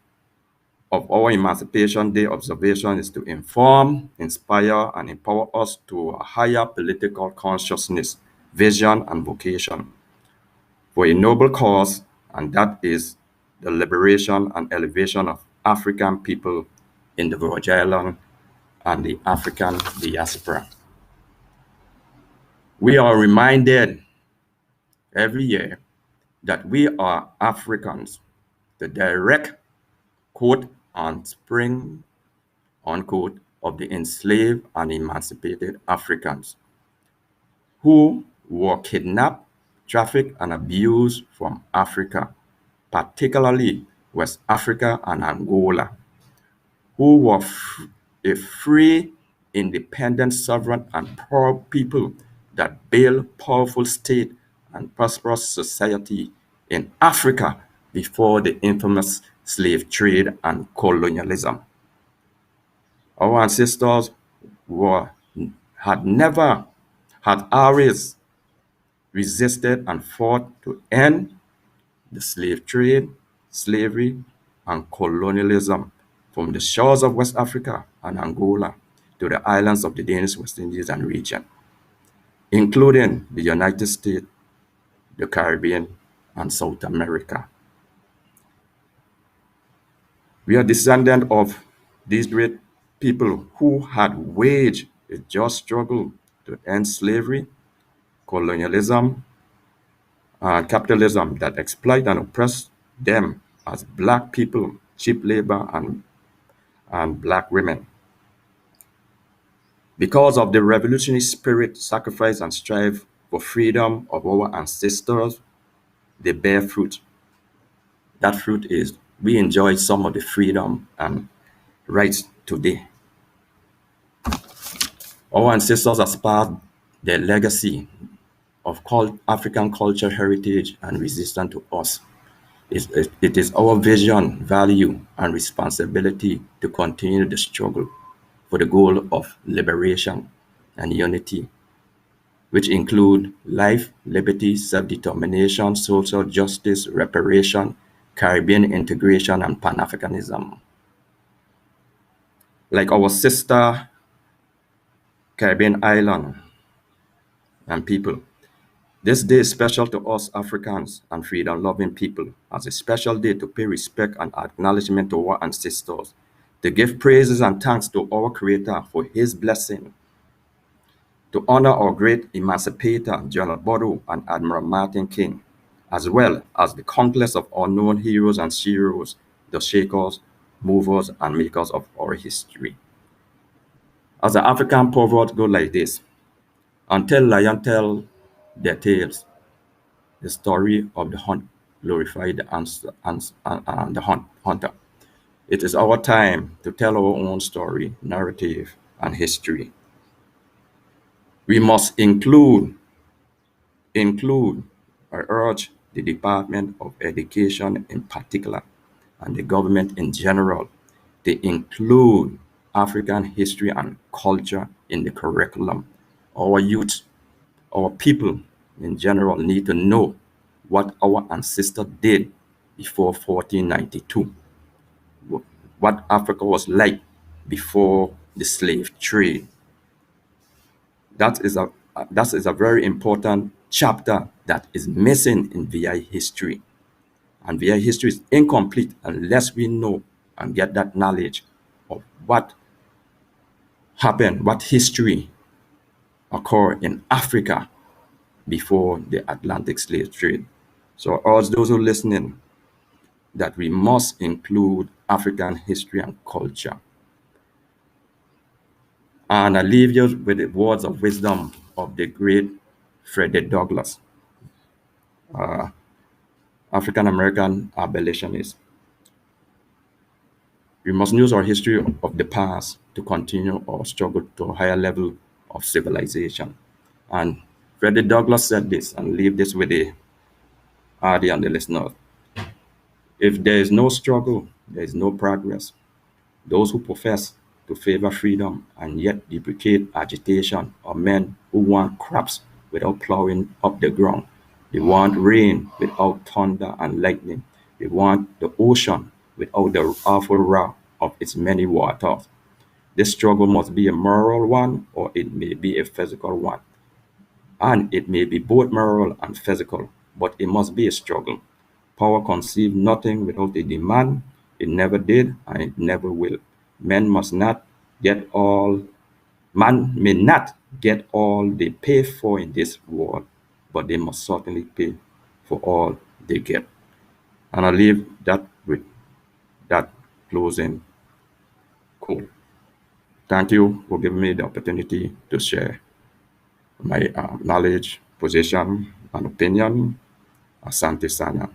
of our Emancipation Day observation is to inform, inspire, and empower us to a higher political consciousness, vision, and vocation for a noble cause, and that is the liberation and elevation of African people in the Virgin Islands and the African diaspora. We are reminded every year that we are Africans. The direct quote on spring, unquote, of the enslaved and emancipated Africans who were kidnapped, trafficked, and abused from Africa, particularly West Africa and Angola, who were a free, independent, sovereign, and proud people that built powerful state and prosperous society in Africa before the infamous slave trade and colonialism. Our ancestors were had never had always resisted and fought to end the slave trade, slavery, and colonialism from the shores of West Africa and Angola to the islands of the Danish West Indies and region, including the United States, the Caribbean, and South America. We are descendants of these great people who had waged a just struggle to end slavery, colonialism, and capitalism that exploit and oppress them as black people, cheap labor, and black women. Because of the revolutionary spirit, sacrifice, and strive for freedom of our ancestors, they bear fruit. That fruit is we enjoy some of the freedom and rights today. Our ancestors aspired their legacy of African culture, heritage, and resistance to us. It is our vision, value, and responsibility to continue the struggle for the goal of liberation and unity, which include life, liberty, self-determination, social justice, reparation, Caribbean integration, and Pan-Africanism. Like our sister Caribbean island and people, this day is special to us Africans and freedom-loving people as a special day to pay respect and acknowledgement to our ancestors, to give praises and thanks to our Creator for His blessing, to honor our great emancipator, General Bodo and Admiral Martin King, as well as the countless of unknown heroes and sheroes, the shakers, movers, and makers of our history. As the African proverb goes like this, until lion tell their tales, the story of the hunt glorify the hunter. It is our time to tell our own story, narrative, and history. We must include, I urge the Department of Education in particular, and the government in general, to include African history and culture in the curriculum. Our youth, our people in general need to know what our ancestors did before 1492, what Africa was like before the slave trade. That is a very important chapter that is missing in VI history. And VI history is incomplete unless we know and get that knowledge of what happened, what history occurred in Africa before the Atlantic slave trade. So I urge those who are listening that we must include African history and culture. And I leave you with the words of wisdom of the great Frederick Douglass, African American abolitionist. We must use our history of the past to continue our struggle to a higher level of civilization. And Frederick Douglass said this, and leave this with the audience and the listeners. If there is no struggle, there is no progress. Those who profess to favor freedom and yet deprecate agitation are men who want crops without plowing up the ground. They want rain without thunder and lightning. They want the ocean without the awful roar of its many waters. This struggle must be a moral one or it may be a physical one. And it may be both moral and physical, but it must be a struggle. Power conceives nothing without a demand. It never did and it never will. Man may not get all they pay for in this world, but they must certainly pay for all they get. And I leave that with that closing quote. Thank you for giving me the opportunity to share my knowledge, position, and opinion. Asante Sana.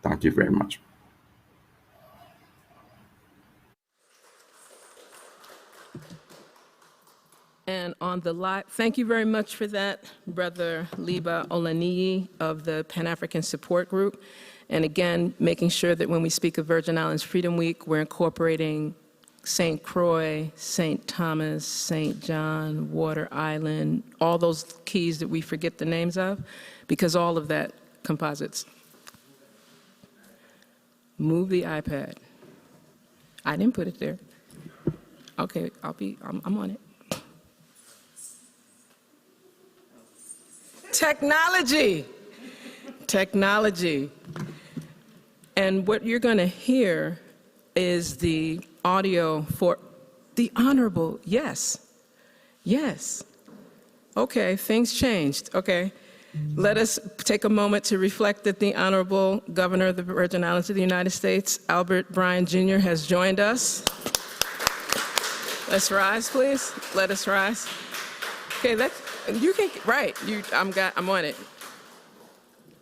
Thank you very much. And on the live, thank you very much for that, Brother Liba Olaniyi of the Pan-African Support Group. And again, making sure that when we speak of Virgin Islands Freedom Week, we're incorporating St. Croix, St. Thomas, St. John, Water Island, all those keys that we forget the names of, because all of that composites. Move the iPad. I didn't put it there. Okay, I'm on it. Technology. Technology. And what you're going to hear is the audio for the Honorable, yes. Yes. Okay, things changed. Okay. Let us take a moment to reflect that the Honorable Governor of the Virgin Islands of the United States, Albert Bryan Jr., has joined us. Let's rise, please. Let us rise. Okay, you can, right, I'm on it.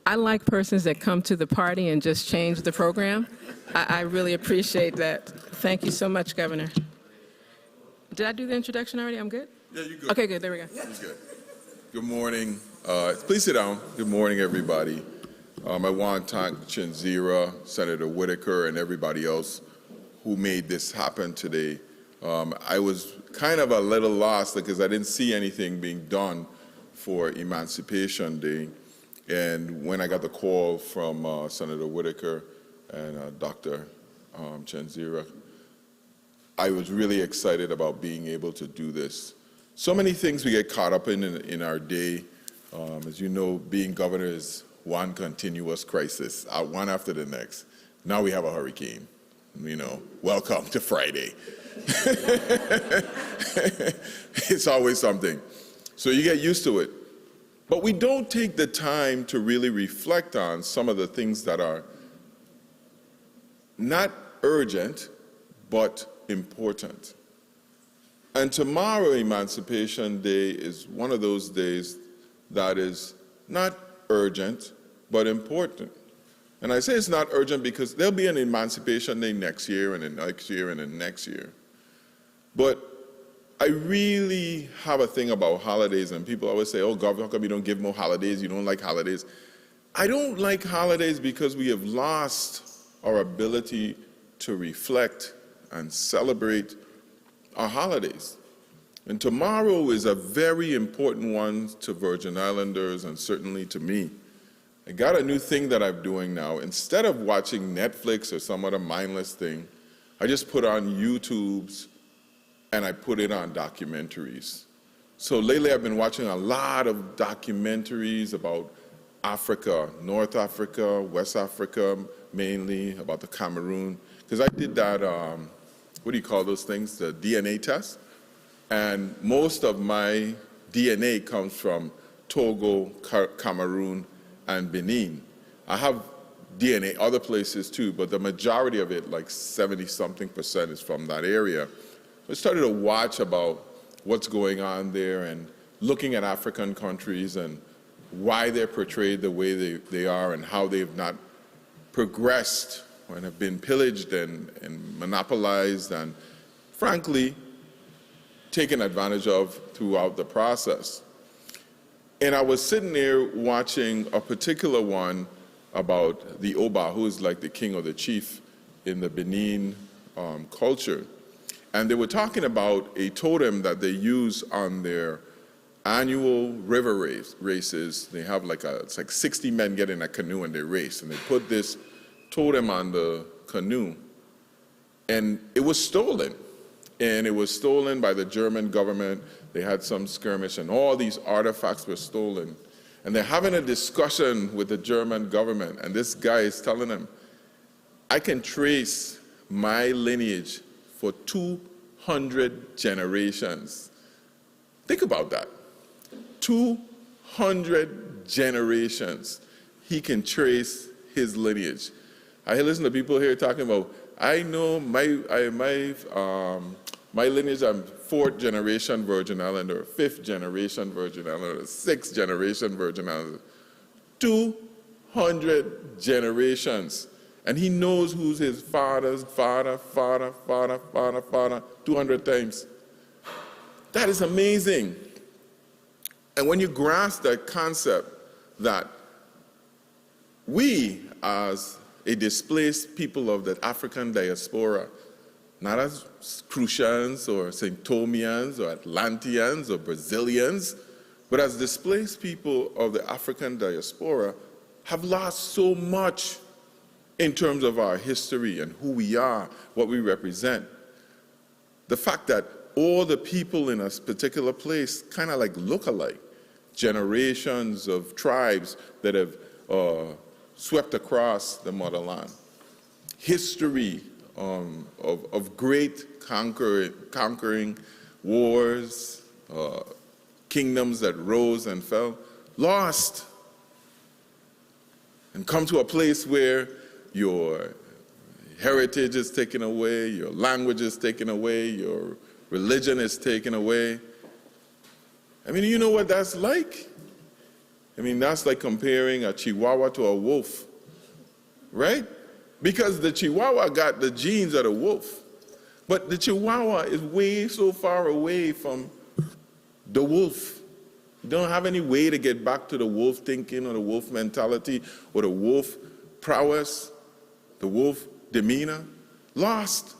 I like persons that come to the party and just change the program. I really appreciate that. Thank you so much, Governor. Did I do the introduction already? I'm good? Yeah, you're good. Okay, good, there we go. He's good. Good morning. Please sit down. Good morning, everybody. I want to thank Chinzira, Senator Whitaker, and everybody else who made this happen today. I was kind of a little lost because I didn't see anything being done for Emancipation Day. And when I got the call from Senator Whitaker and Dr. Chinzira, I was really excited about being able to do this. So many things we get caught up in our day. As you know, being governor is one continuous crisis, one after the next. Now we have a hurricane. You know, welcome to Friday. It's always something. So you get used to it. But we don't take the time to really reflect on some of the things that are not urgent, but important. And tomorrow, Emancipation Day, is one of those days that is not urgent, but important. And I say it's not urgent because there'll be an Emancipation Day next year and the next year and the next year. But I really have a thing about holidays, and people always say, oh, Governor, how come you don't give more holidays? You don't like holidays. I don't like holidays because we have lost our ability to reflect and celebrate our holidays. And tomorrow is a very important one to Virgin Islanders and certainly to me. I got a new thing that I'm doing now. Instead of watching Netflix or some other mindless thing, I just put on YouTube's and I put it on documentaries. So lately I've been watching a lot of documentaries about Africa, North Africa, West Africa mainly, about the Cameroon. Because I did that, what do you call those things, the DNA test? And most of my DNA comes from Togo, Cameroon, and Benin. I have DNA other places too, but the majority of it, like 70-something%, is from that area. I started to watch about what's going on there and looking at African countries and why they're portrayed the way they are and how they've not progressed and have been pillaged and monopolized and, frankly, taken advantage of throughout the process. And I was sitting there watching a particular one about the Oba, who is like the king or the chief in the Benin culture. And they were talking about a totem that they use on their annual river races. They have it's like 60 men get in a canoe and they race. And they put this totem on the canoe. And it was stolen. And it was stolen by the German government. They had some skirmish and all these artifacts were stolen. And they're having a discussion with the German government. And this guy is telling them, I can trace my lineage for 200 generations. Think about that. 200 generations. He can trace his lineage. I listen to people here talking about, I know my My lineage, I'm 4th generation Virgin Islander, 5th generation Virgin Islander, 6th generation Virgin Islander. 200 generations. And he knows who's his father's father, 200 times. That is amazing. And when you grasp that concept that we, as a displaced people of the African diaspora, not as Crucians or St. Thomians or Atlanteans or Brazilians, but as displaced people of the African diaspora, have lost so much in terms of our history and who we are, what we represent. The fact that all the people in a particular place kind of like look alike, generations of tribes that have swept across the motherland, history of great conquering wars, kingdoms that rose and fell, lost, and come to a place where your heritage is taken away, your language is taken away, your religion is taken away. I mean, you know what that's like? I mean, that's like comparing a Chihuahua to a wolf, right? Because the Chihuahua got the genes of the wolf, but the Chihuahua is way so far away from the wolf. You don't have any way to get back to the wolf thinking or the wolf mentality or the wolf prowess, the wolf demeanor. Lost.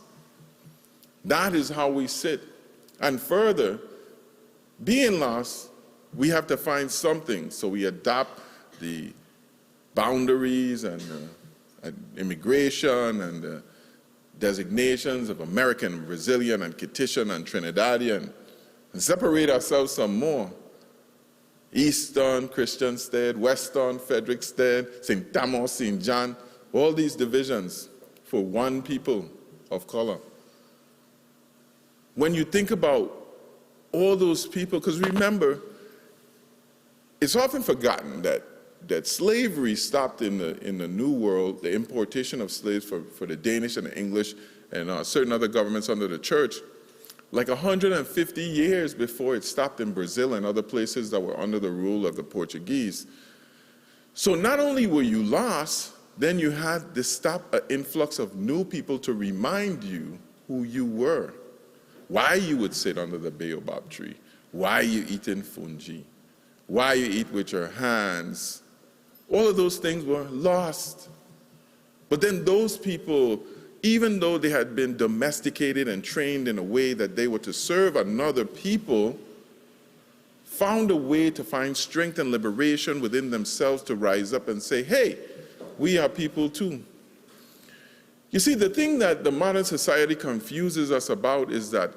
That is how we sit. And further, being lost, we have to find something. So we adopt the boundaries and immigration and the designations of American, Brazilian, and Kittian and Trinidadian, and separate ourselves some more. Eastern Christianstead, Western Frederickstead, St. Thomas, St. John, all these divisions for one people of color. When you think about all those people, because remember, it's often forgotten that slavery stopped in the New World, the importation of slaves for the Danish and the English and certain other governments under the church, like 150 years before it stopped in Brazil and other places that were under the rule of the Portuguese. So not only were you lost, then you had this influx of new people to remind you who you were, why you would sit under the baobab tree, why you eat in fungi, why you eat with your hands. All of those things were lost. But then those people, even though they had been domesticated and trained in a way that they were to serve another people, found a way to find strength and liberation within themselves to rise up and say, hey, we are people too. You see, the thing that the modern society confuses us about is that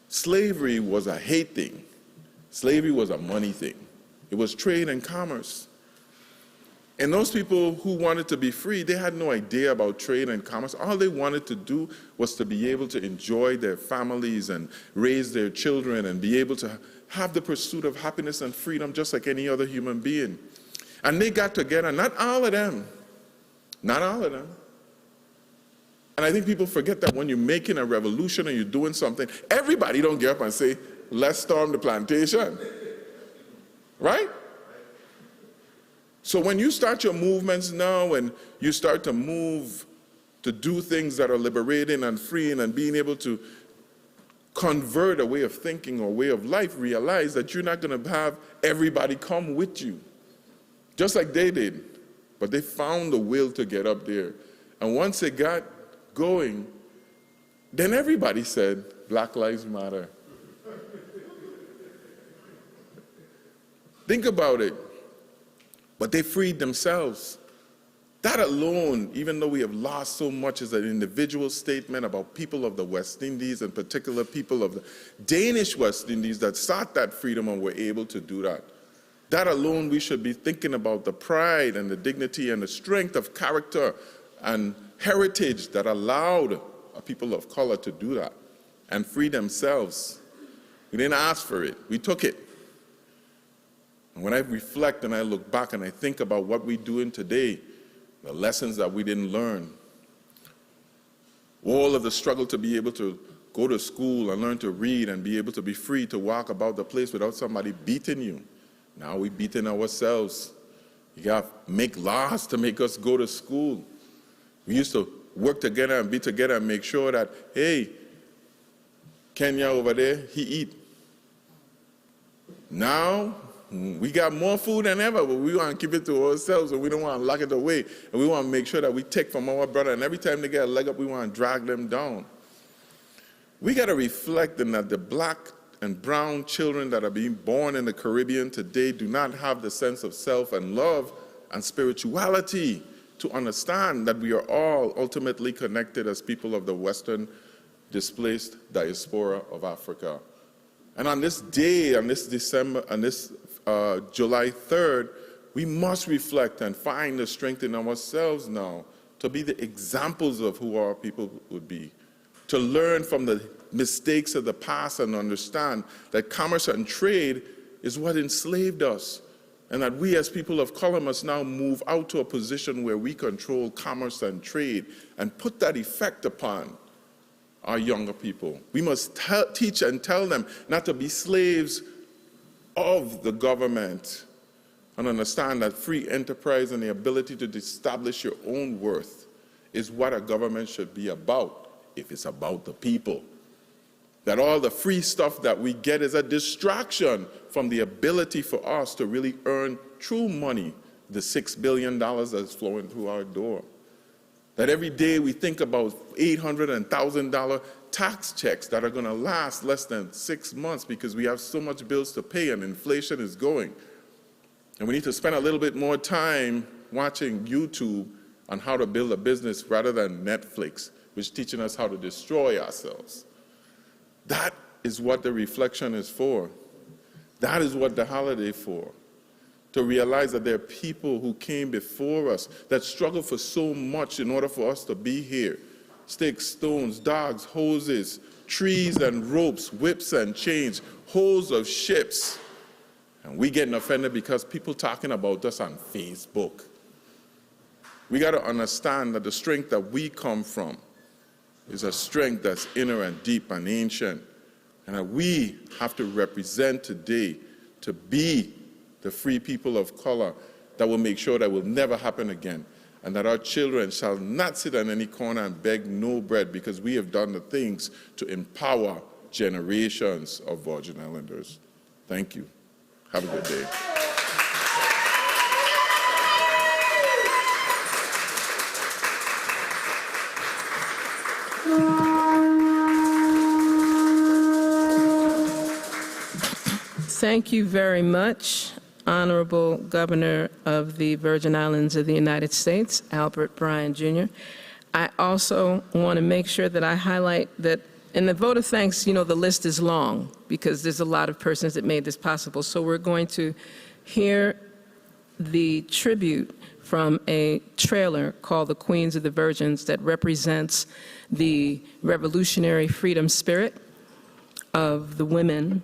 slavery was a hate thing. Slavery was a money thing. It was trade and commerce. And those people who wanted to be free, they had no idea about trade and commerce. All they wanted to do was to be able to enjoy their families and raise their children and be able to have the pursuit of happiness and freedom just like any other human being. And they got together, not all of them. And I think people forget that when you're making a revolution and you're doing something, everybody don't get up and say, let's storm the plantation. Right? So when you start your movements now and you start to move to do things that are liberating and freeing and being able to convert a way of thinking or way of life, realize that you're not going to have everybody come with you, just like they did. But they found the will to get up there. And once it got going, then everybody said, Black Lives Matter. Think about it. But they freed themselves. That alone, even though we have lost so much as an individual statement about people of the West Indies, in particular people of the Danish West Indies that sought that freedom and were able to do that. That alone, we should be thinking about the pride and the dignity and the strength of character and heritage that allowed a people of color to do that and free themselves. We didn't ask for it. We took it. And when I reflect and I look back and I think about what we're doing today, the lessons that we didn't learn, all of the struggle to be able to go to school and learn to read and be able to be free to walk about the place without somebody beating you. Now we're beating ourselves. You got to make laws to make us go to school. We used to work together and be together and make sure that, hey, Kenya over there, he eat. Now, we got more food than ever, but we want to keep it to ourselves and we don't want to lock it away. And we want to make sure that we take from our brother, and every time they get a leg up, we want to drag them down. We got to reflect in that the black and brown children that are being born in the Caribbean today do not have the sense of self and love and spirituality to understand that we are all ultimately connected as people of the Western displaced diaspora of Africa. And on this day, on this July 3rd, we must reflect and find the strength in ourselves now to be the examples of who our people would be, to learn from the mistakes of the past and understand that commerce and trade is what enslaved us, and that we as people of color must now move out to a position where we control commerce and trade and put that effect upon our younger people. We must teach and tell them not to be slaves of the government, and understand that free enterprise and the ability to establish your own worth is what a government should be about if it's about the people. That all the free stuff that we get is a distraction from the ability for us to really earn true money, the $6 billion that's flowing through our door. That every day we think about $800 and $1,000 tax checks that are going to last less than 6 months because we have so much bills to pay and inflation is going. And we need to spend a little bit more time watching YouTube on how to build a business rather than Netflix, which is teaching us how to destroy ourselves. That is what the reflection is for. That is what the holiday is for. To realize that there are people who came before us that struggled for so much in order for us to be here. Sticks, stones, dogs, hoses, trees and ropes, whips and chains, hulls of ships. And we getting offended because people talking about us on Facebook. We got to understand that the strength that we come from is a strength that's inner and deep and ancient, and that we have to represent today to be the free people of color that will make sure that will never happen again, and that our children shall not sit in any corner and beg no bread because we have done the things to empower generations of Virgin Islanders. Thank you. Have a good day. Thank you very much, Honorable Governor of the Virgin Islands of the United States, Albert Bryan, Jr. I also want to make sure that I highlight that in the vote of thanks, the list is long because there's a lot of persons that made this possible. So we're going to hear the tribute from a trailer called The Queens of the Virgins that represents the revolutionary freedom spirit of the women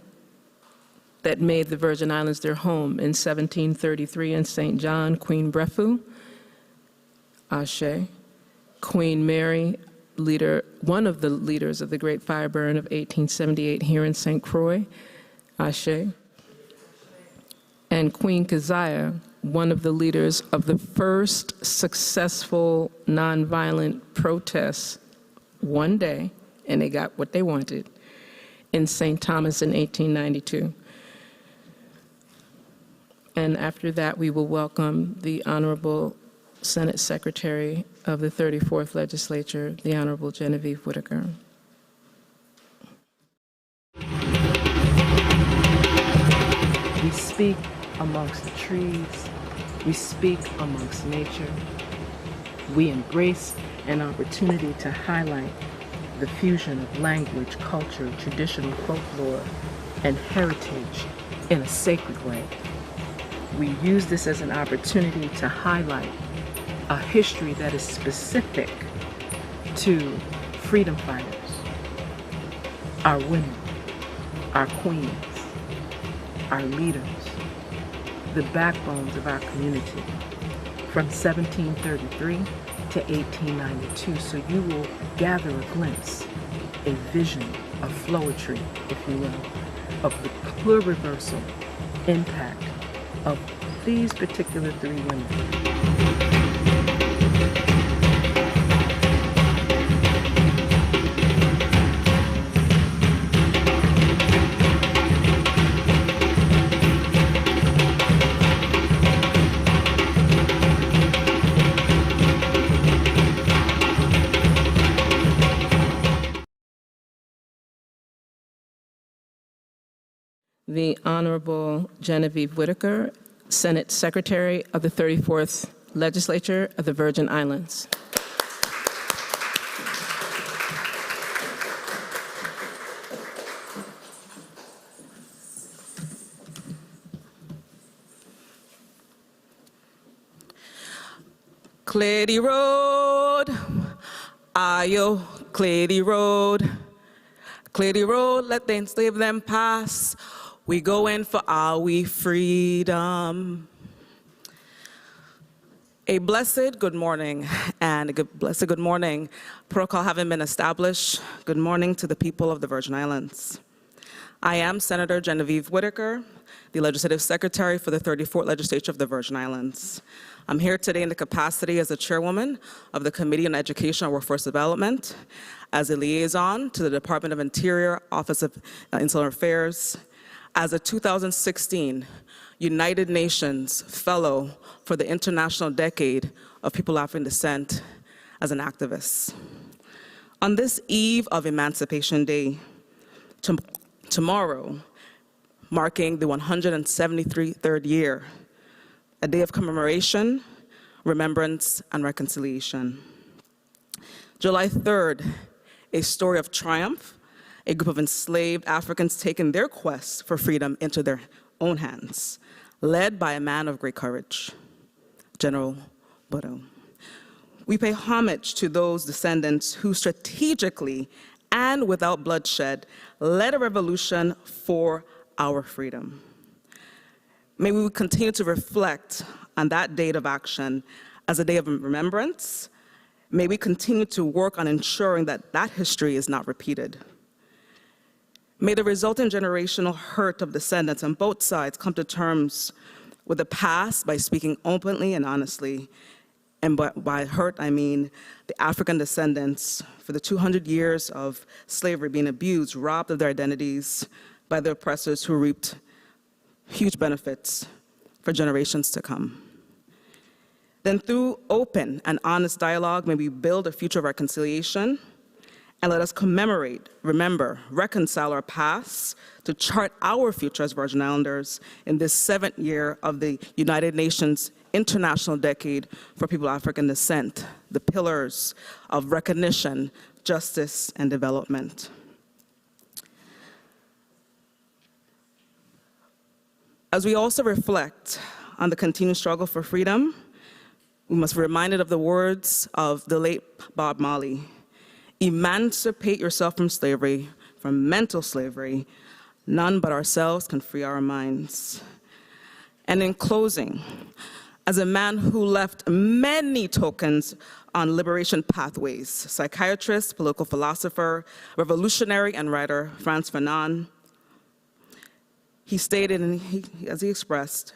that made the Virgin Islands their home in 1733 in St. John, Queen Brefu, Ashe, Queen Mary, one of the leaders of the Great Fire Burn of 1878 here in St. Croix, Ashe, and Queen Keziah, one of the leaders of the first successful nonviolent protests one day, and they got what they wanted, in St. Thomas in 1892. And after that, we will welcome the Honorable Senate Secretary of the 34th Legislature, the Honorable Genevieve Whitaker. We speak amongst the trees. We speak amongst nature. We embrace an opportunity to highlight the fusion of language, culture, traditional folklore, and heritage in a sacred way. We use this as an opportunity to highlight a history that is specific to freedom fighters, our women, our queens, our leaders, the backbones of our community from 1733 to 1892. So you will gather a glimpse, a vision a flowetry, if you will, of the pluriversal impact of these particular three women. The Honorable Genevieve Whitaker, Senate Secretary of the 34th Legislature of the Virgin Islands. Clear the road, ayo, clear the road. Clear the road, let the enslaved them pass. We go in for our freedom. A blessed good morning and a blessed good morning. Protocol having been established, good morning to the people of the Virgin Islands. I am Senator Genevieve Whitaker, the Legislative Secretary for the 34th Legislature of the Virgin Islands. I'm here today in the capacity as the chairwoman of the Committee on Education and Workforce Development, as a liaison to the Department of Interior, Office of Insular Affairs, as a 2016 United Nations Fellow for the International Decade of People of African Descent, as an activist. On this eve of Emancipation Day, tomorrow, marking the 173rd year, a day of commemoration, remembrance, and reconciliation. July 3rd, a story of triumph, a group of enslaved Africans taking their quest for freedom into their own hands, led by a man of great courage, General Bodo. We pay homage to those descendants who strategically and without bloodshed led a revolution for our freedom. May we continue to reflect on that date of action as a day of remembrance. May we continue to work on ensuring that that history is not repeated. May the resulting generational hurt of descendants on both sides come to terms with the past by speaking openly and honestly. And by hurt, I mean the African descendants for the 200 years of slavery being abused, robbed of their identities by the oppressors who reaped huge benefits for generations to come. Then through open and honest dialogue, may we build a future of reconciliation, and let us commemorate, remember, reconcile our past to chart our future as Virgin Islanders in this 7th year of the United Nations International Decade for People of African Descent, the pillars of recognition, justice, and development. As we also reflect on the continued struggle for freedom, we must be reminded of the words of the late Bob Marley: emancipate yourself from slavery, from mental slavery. None but ourselves can free our minds. And in closing, as a man who left many tokens on liberation pathways, psychiatrist, political philosopher, revolutionary, and writer Frantz Fanon, he stated, and as he expressed,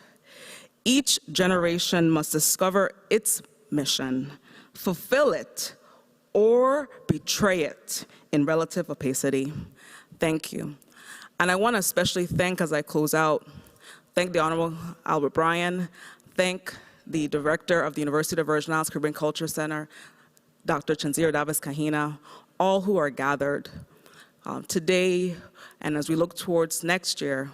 each generation must discover its mission, fulfill it, or betray it in relative opacity. Thank you. And I want to especially thank, as I close out, thank the Honorable Albert Bryan, thank the Director of the University of the Virgin Islands Caribbean Culture Center, Dr. Chanzira Davis Kahina, all who are gathered today, and as we look towards next year.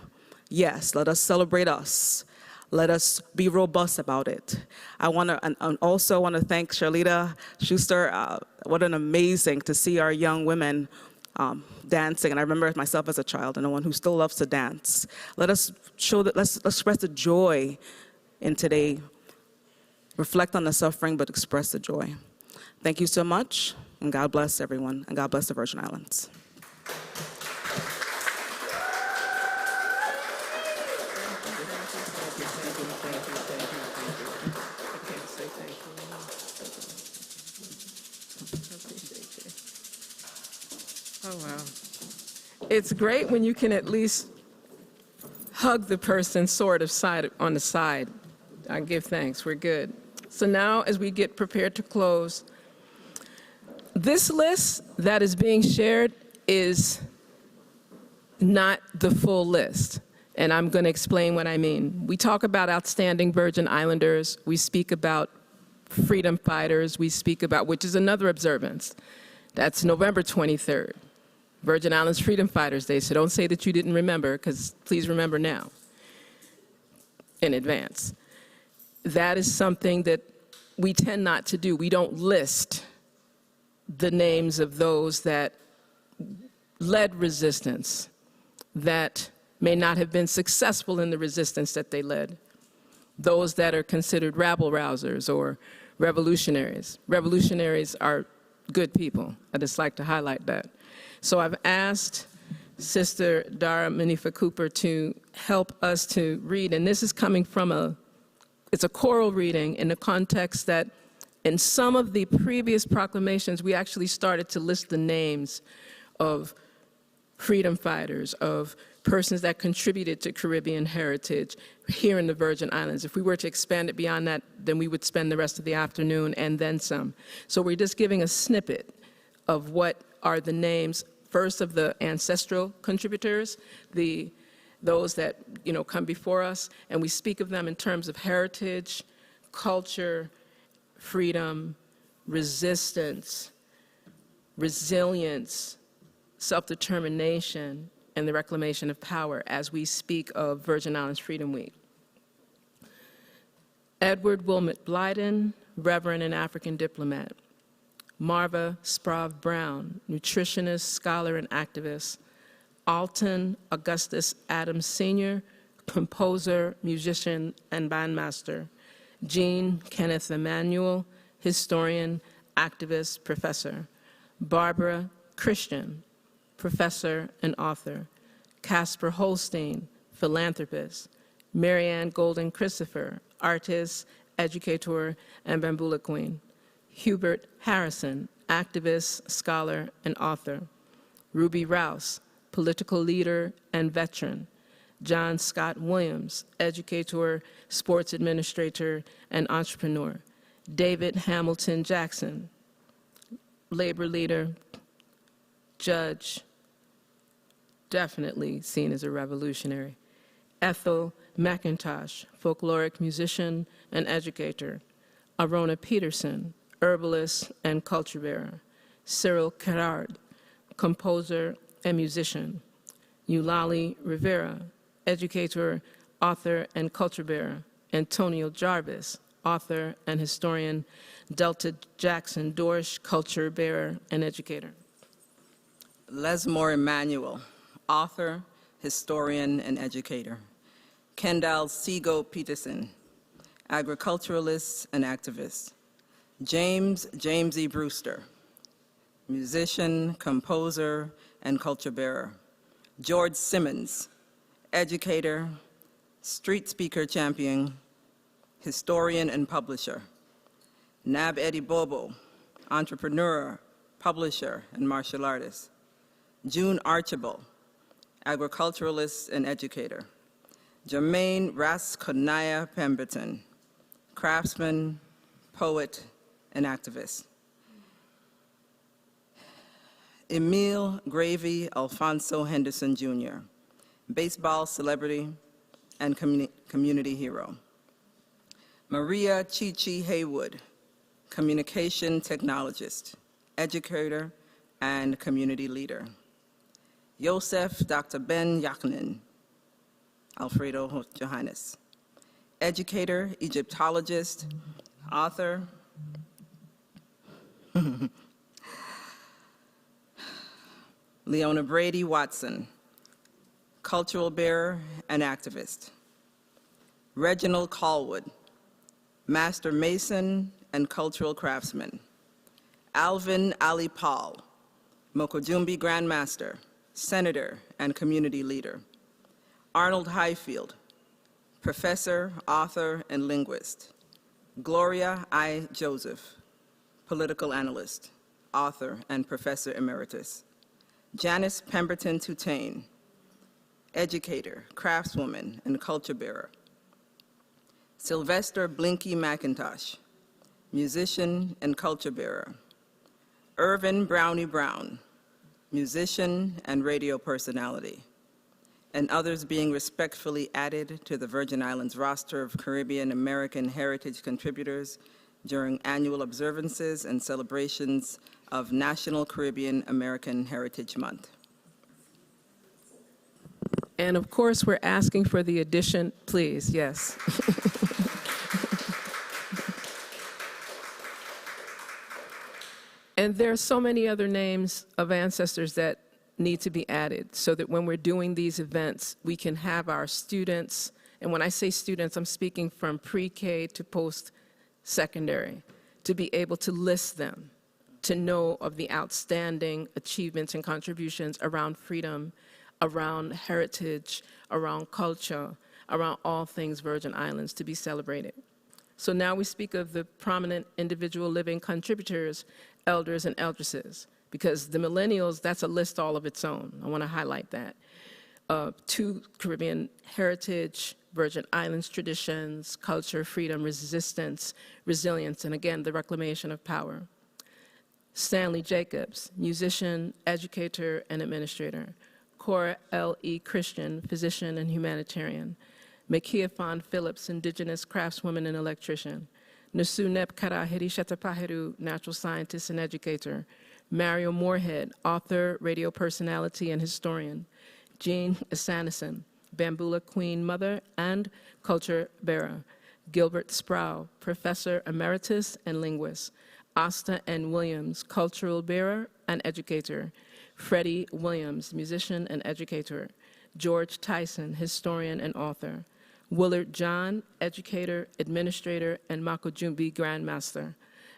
Yes, let us celebrate us. Let us be robust about it. I want to, and also want to thank Charlita Schuster. What an amazing to see our young women dancing. And I remember myself as a child and one who still loves to dance. Let us show that, let's express the joy in today. Reflect on the suffering, but express the joy. Thank you so much, and God bless everyone, and God bless the Virgin Islands. Oh, wow. it's great when you can at least hug the person sort of side on the side. I give thanks, we're good. So now as we get prepared to close, this list that is being shared is not the full list, and I'm going to explain what I mean. We talk about outstanding Virgin Islanders, we speak about freedom fighters, we speak about, which is another observance. That's November 23rd, Virgin Islands Freedom Fighters Day, so don't say that you didn't remember, because please remember now, in advance. That is something that we tend not to do. We don't list the names of those that led resistance, that may not have been successful in the resistance that they led, those that are considered rabble-rousers or revolutionaries. Revolutionaries are good people. I just like to highlight that. So I've asked Sister Dara Manifa Cooper to help us to read, and this is coming from it's a choral reading in the context that in some of the previous proclamations, we actually started to list the names of freedom fighters, of persons that contributed to Caribbean heritage here in the Virgin Islands. If we were to expand it beyond that, then we would spend the rest of the afternoon and then some. So we're just giving a snippet of what are the names, first of the ancestral contributors, those that come before us, and we speak of them in terms of heritage, culture, freedom, resistance, resilience, self-determination, and the reclamation of power as we speak of Virgin Islands Freedom Week. Edward Wilmot Blyden, Reverend and African diplomat. Marva Sprague Brown, nutritionist, scholar, and activist. Alton Augustus Adams Sr., composer, musician, and bandmaster. Jean Kenneth Emanuel, historian, activist, professor. Barbara Christian, professor and author. Casper Holstein, philanthropist. Marianne Golden Christopher, artist, educator, and bambula queen. Hubert Harrison, activist, scholar, and author. Ruby Rouse, political leader and veteran. John Scott Williams, educator, sports administrator, and entrepreneur. David Hamilton Jackson, labor leader, judge, definitely seen as a revolutionary. Ethel McIntosh, folkloric musician and educator. Arona Peterson, herbalist and culture bearer. Cyril Gerard, composer and musician. Eulalie Rivera, educator, author, and culture bearer. Antonio Jarvis, author and historian. Delta Jackson Dorsch, culture bearer and educator. Lesmore Emanuel, author, historian, and educator. Kendall Seago Peterson, agriculturalist and activist. James E. Brewster, musician, composer, and culture bearer. George Simmons, educator, street speaker champion, historian and publisher. Nab Eddie Bobo, entrepreneur, publisher, and martial artist. June Archibald, agriculturalist and educator. Jermaine Raskonaya Pemberton, craftsman, poet, and activist. Emile Gravy Alfonso Henderson Jr., baseball celebrity and community hero. Maria Chichi Haywood, communication technologist, educator, and community leader. Joseph Dr. Ben Yakinen, Alfredo Johannes, educator, Egyptologist, author, Leona Brady Watson, cultural bearer and activist. Reginald Callwood, master mason and cultural craftsman. Alvin Ali Paul, Mokojumbi Grandmaster, senator and community leader. Arnold Highfield, professor, author, and linguist. Gloria I. Joseph, political analyst, author, and professor emeritus. Janice Pemberton Tutain, educator, craftswoman, and culture bearer. Sylvester Blinky McIntosh, musician and culture bearer. Irvin Brownie Brown, musician and radio personality, and others being respectfully added to the Virgin Islands roster of Caribbean American heritage contributors during annual observances and celebrations of National Caribbean American Heritage Month. And of course, we're asking for the addition, please, yes. And there are so many other names of ancestors that need to be added so that when we're doing these events, we can have our students, and when I say students, I'm speaking from pre-K to post-secondary, to be able to list them, to know of the outstanding achievements and contributions around freedom, around heritage, around culture, around all things Virgin Islands to be celebrated. So now we speak of the prominent individual living contributors, elders and eldresses, because the millennials, that's a list all of its own. I want to highlight that. To Caribbean heritage, Virgin Islands traditions, culture, freedom, resistance, resilience, and again, the reclamation of power. Stanley Jacobs, musician, educator, and administrator. Cora L.E. Christian, physician and humanitarian. Makia Fawn Phillips, indigenous craftswoman and electrician. Nasu Nep Karahiri Shatapaheru, natural scientist and educator. Mario Moorhead, author, radio personality, and historian. Jean Asanison, Bambula Queen Mother and culture bearer. Gilbert Sproul, professor emeritus and linguist. Asta N. Williams, cultural bearer and educator. Freddie Williams, musician and educator. George Tyson, historian and author. Willard John, educator, administrator, and Makojumbi Grandmaster.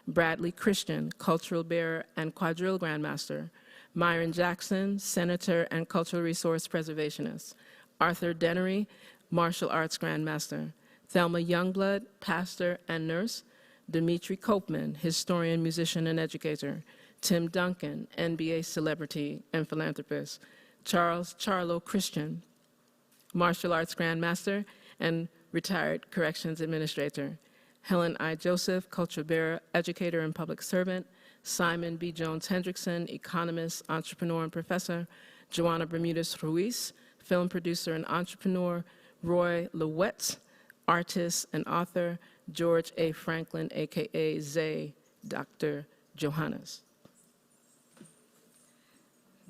Bradley Christian, cultural bearer and quadrille grandmaster. Myron Jackson, senator and cultural resource preservationist. Arthur Dennery, martial arts grandmaster. Thelma Youngblood, pastor and nurse. Dimitri Copeman, historian, musician, and educator. Tim Duncan, NBA celebrity and philanthropist. Charles Charlo Christian, martial arts grandmaster and retired corrections administrator. Helen I. Joseph, culture bearer, educator, and public servant. Simon B. Jones Hendrickson, economist, entrepreneur, and professor. Joanna Bermudez Ruiz, film producer and entrepreneur. Roy Lewetz, artist and author. George A. Franklin, a.k.a. Zay, Dr. Johannes.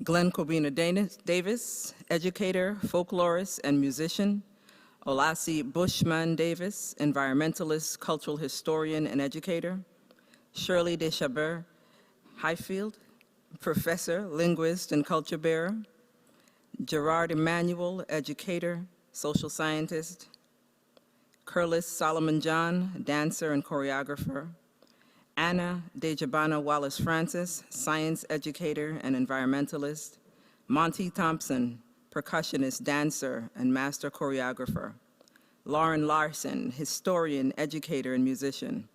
Glenn Corbina Davis, educator, folklorist, and musician. Olasi Bushman Davis, environmentalist, cultural historian, and educator. Shirley Deshabert Highfield, professor, linguist, and culture bearer. Gerard Emanuel, educator, social scientist. Curlis Solomon John, dancer and choreographer. Anna Dejabana Wallace Francis, science educator and environmentalist. Monty Thompson, percussionist, dancer, and master choreographer. Lauren Larson, historian, educator, and musician.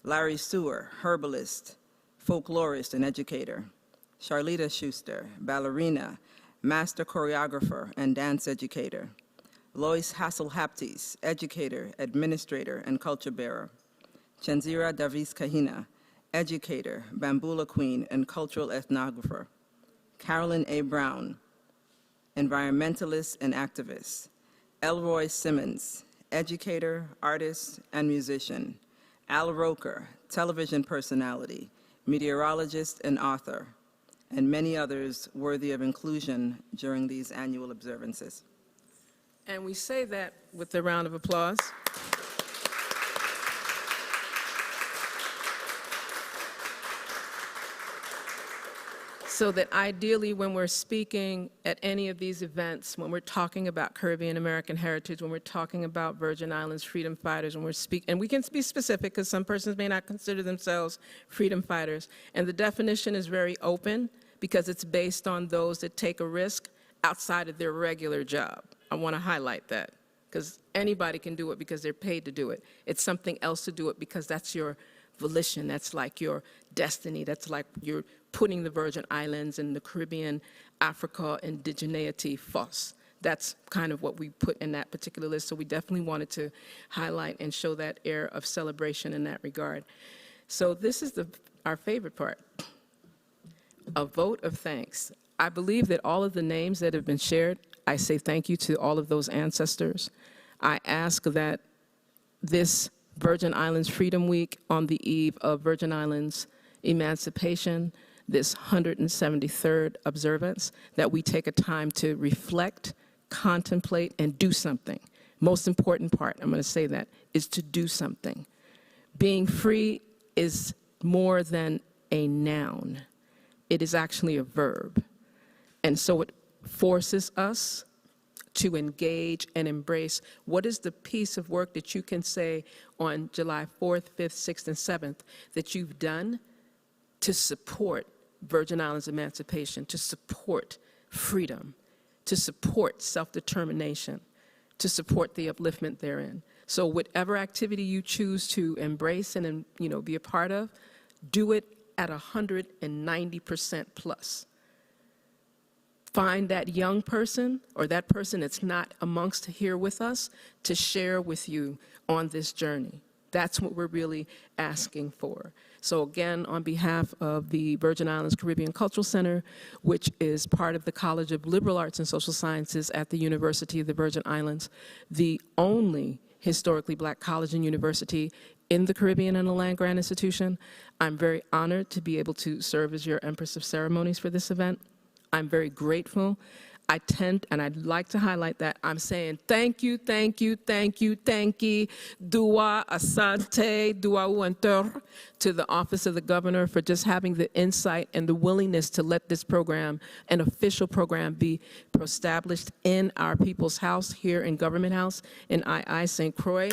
Larry Sewer, herbalist, folklorist, and educator. Charlita Schuster, ballerina, master choreographer, and dance educator. Lois Hassel-Haptis, educator, administrator, and culture bearer. Chanzira Davis Kahina, educator, Bambula Queen, and cultural ethnographer. Carolyn A. Brown, environmentalist and activist. Elroy Simmons, educator, artist, and musician. Al Roker, television personality, meteorologist, and author, and many others worthy of inclusion during these annual observances. And we say that with a round of applause. So that ideally, when we're speaking at any of these events, when we're talking about Caribbean American heritage, when we're talking about Virgin Islands freedom fighters, when we're and we can be specific because some persons may not consider themselves freedom fighters. And the definition is very open because it's based on those that take a risk outside of their regular job. I want to highlight that because anybody can do it because they're paid to do it. It's something else to do it because that's your volition, that's like your destiny, that's like you're putting the Virgin Islands and the Caribbean Africa indigeneity FOSS. That's kind of what we put in that particular list. So we definitely wanted to highlight and show that air of celebration in that regard. So this is our favorite part, a vote of thanks. I believe that all of the names that have been shared, I say thank you to all of those ancestors. I ask that this Virgin Islands Freedom Week, on the eve of Virgin Islands Emancipation, this 173rd observance, that we take a time to reflect, contemplate, and do something. Most important part, I'm going to say that, is to do something. Being free is more than a noun. It is actually a verb. And so it forces us to engage and embrace what is the piece of work that you can say on July 4th, 5th, 6th, and 7th that you've done to support Virgin Islands emancipation, to support freedom, to support self-determination, to support the upliftment therein. So whatever activity you choose to embrace and be a part of, do it at 190% plus. Find that young person or that person that's not amongst here with us to share with you on this journey. That's what we're really asking for. So again, on behalf of the Virgin Islands Caribbean Cultural Center, which is part of the College of Liberal Arts and Social Sciences at the University of the Virgin Islands, the only historically black college and university in the Caribbean and the land-grant institution, I'm very honored to be able to serve as your Empress of Ceremonies for this event. I'm very grateful. And I'd like to highlight that I'm saying thank you, thank you, thank you, thank you, dua asante, dua uanter, to the Office of the Governor for just having the insight and the willingness to let this program, an official program, be established in our People's House here in Government House in II St. Croix.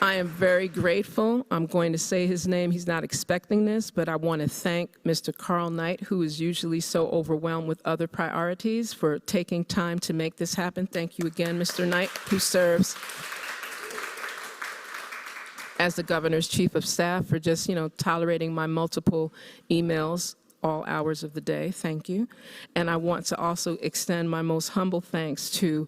I am very grateful. I'm going to say his name. He's not expecting this, but I want to thank Mr. Carl Knight, who is usually so overwhelmed with other priorities, for taking time to make this happen. Thank you again, Mr. Knight, who serves as the governor's chief of staff, for just, tolerating my multiple emails all hours of the day. Thank you. And I want to also extend my most humble thanks to,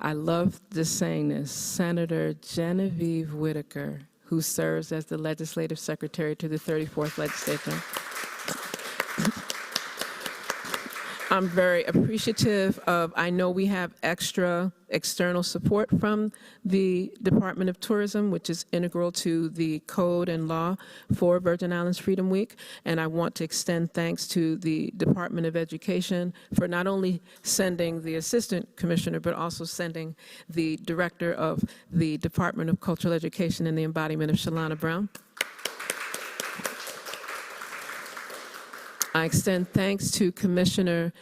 I love just saying this, Senator Genevieve Whitaker, who serves as the Legislative Secretary to the 34th Legislature. I'm very appreciative of, I know we have extra external support from the Department of Tourism, which is integral to the code and law for Virgin Islands Freedom Week. And I want to extend thanks to the Department of Education for not only sending the Assistant Commissioner, but also sending the Director of the Department of Cultural Education and the embodiment of Shalana Brown. I extend thanks to Commissioner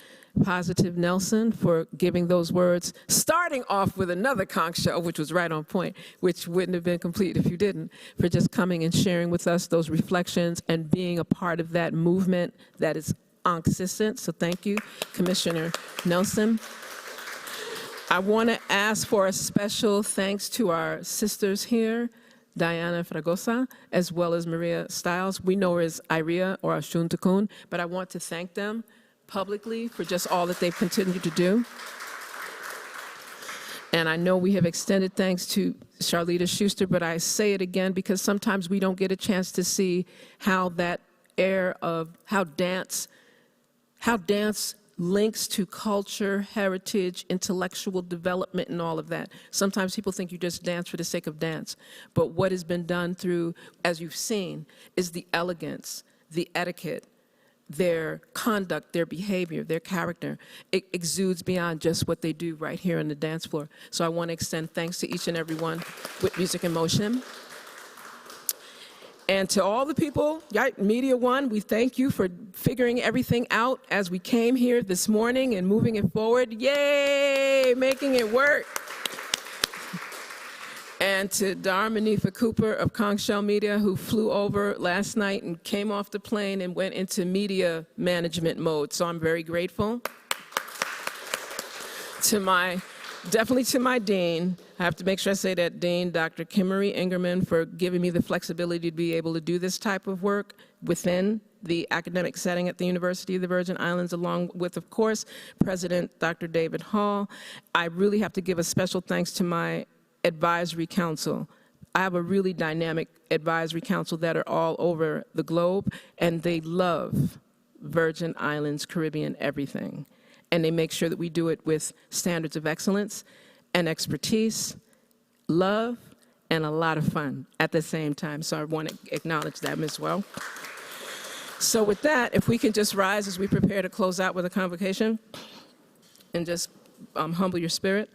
Positive Nelson for giving those words, starting off with another conch shell, which was right on point, which wouldn't have been complete if you didn't, for just coming and sharing with us those reflections and being a part of that movement that is consistent. So thank you, Commissioner Nelson. I want to ask for a special thanks to our sisters here, Diana Fragosa, as well as Maria Stiles. We know her as Iria or Ashun Takun, but I want to thank them publicly for just all that they've continued to do. And I know we have extended thanks to Charlita Schuster, but I say it again because sometimes we don't get a chance to see how that air of how dance links to culture, heritage, intellectual development, and all of that. Sometimes people think you just dance for the sake of dance. But what has been done through, as you've seen, is the elegance, the etiquette, their conduct, their behavior, their character. It exudes beyond just what they do right here on the dance floor. So I want to extend thanks to each and every one with Music in Motion. And to all the people, Media One, we thank you for figuring everything out as we came here this morning and moving it forward. Yay, making it work. And to Dar Manifa Cooper of Conch Shell Media, who flew over last night and came off the plane and went into media management mode. So I'm very grateful. To my Definitely to my dean. I have to make sure I say that, Dean, Dr. Kimmery Ingerman, for giving me the flexibility to be able to do this type of work within the academic setting at the University of the Virgin Islands, along with, of course, President Dr. David Hall. I really have to give a special thanks to my advisory council. I have a really dynamic advisory council that are all over the globe, and they love Virgin Islands, Caribbean, everything. And they make sure that we do it with standards of excellence and expertise, love, and a lot of fun at the same time. So I want to acknowledge them as well. So with that, if we can just rise as we prepare to close out with a convocation and just humble your spirit.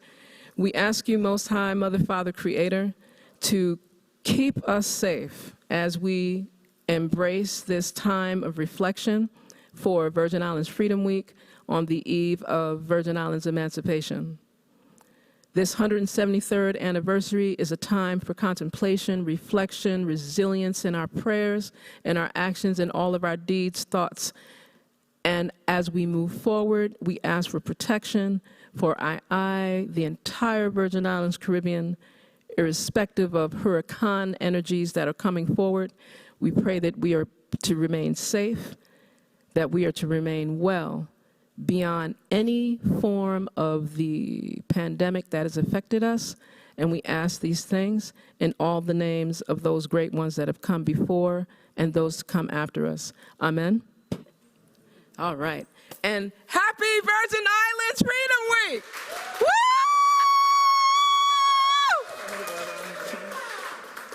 We ask you, Most High, Mother, Father, Creator, to keep us safe as we embrace this time of reflection for Virgin Islands Freedom Week on the eve of Virgin Islands Emancipation. This 173rd anniversary is a time for contemplation, reflection, resilience in our prayers and our actions and all of our deeds, thoughts. And as we move forward, we ask for protection for the entire Virgin Islands, Caribbean, irrespective of hurricane energies that are coming forward. We pray that we are to remain safe, that we are to remain well, beyond any form of the pandemic that has affected us. And we ask these things in all the names of those great ones that have come before and those to come after us. Amen. All right. And happy Virgin Islands Freedom Week!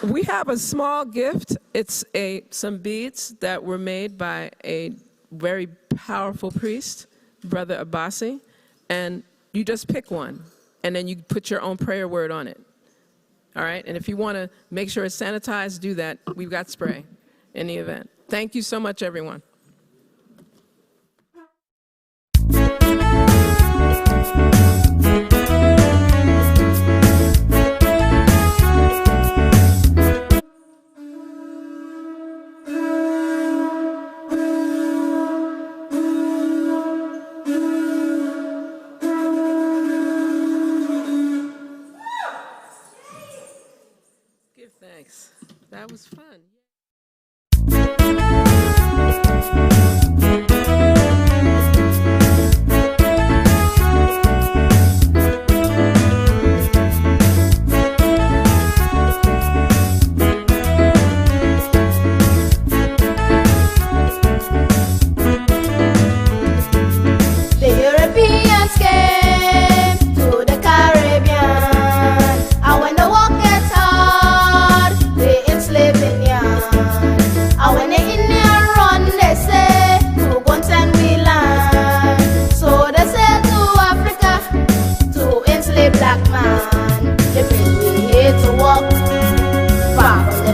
Woo! We have a small gift. It's some beads that were made by a very powerful priest, Brother Abbasi, and you just pick one, and then you put your own prayer word on it. All right? And if you want to make sure it's sanitized, do that. We've got spray in the event. Thank you so much, everyone. Thanks. That was fun.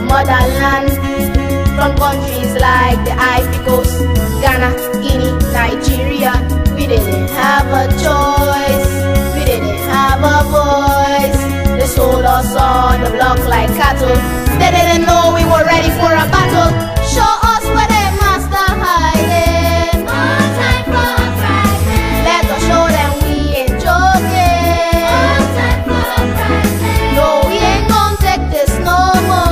Motherland, from countries like the Ivory Coast, Ghana, Guinea, Nigeria. We didn't have a choice, we didn't have a voice. They sold us on the block like cattle. They didn't know we were ready for a battle. Show us where they master hiding. One time for uprising. Let us show them we ain't joking. One time for uprising. No, we ain't gonna take this no more.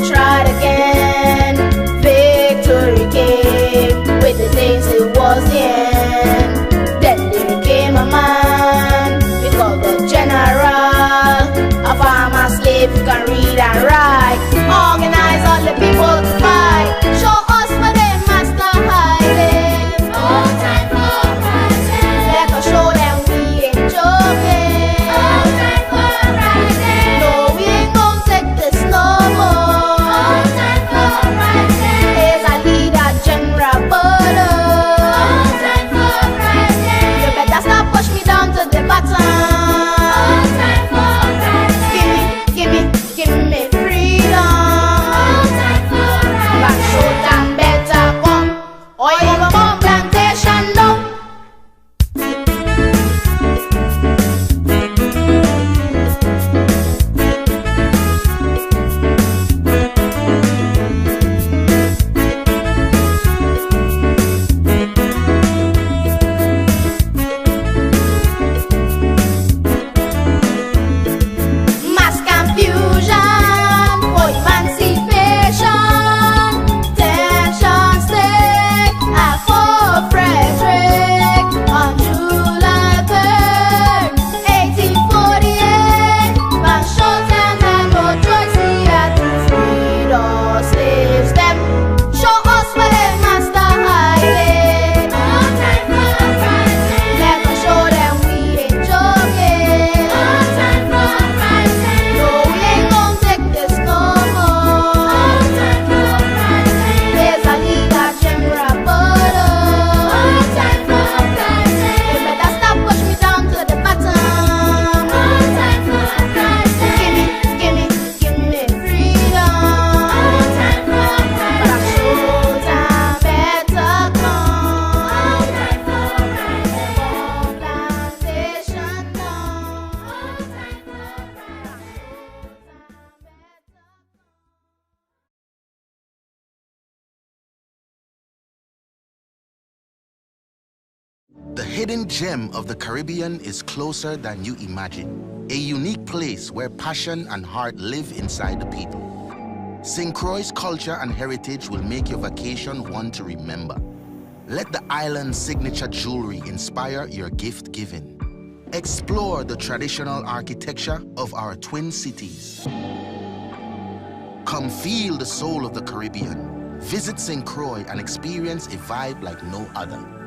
Tried again, victory came. With the days it was the end. Then there came a man we call the general. A farmer, slave, who can read and write. Organize The hidden gem of the Caribbean is closer than you imagine. A unique place where passion and heart live inside the people. St. Croix's culture and heritage will make your vacation one to remember. Let the island's signature jewelry inspire your gift giving. Explore the traditional architecture of our twin cities. Come feel the soul of the Caribbean. Visit St. Croix and experience a vibe like no other.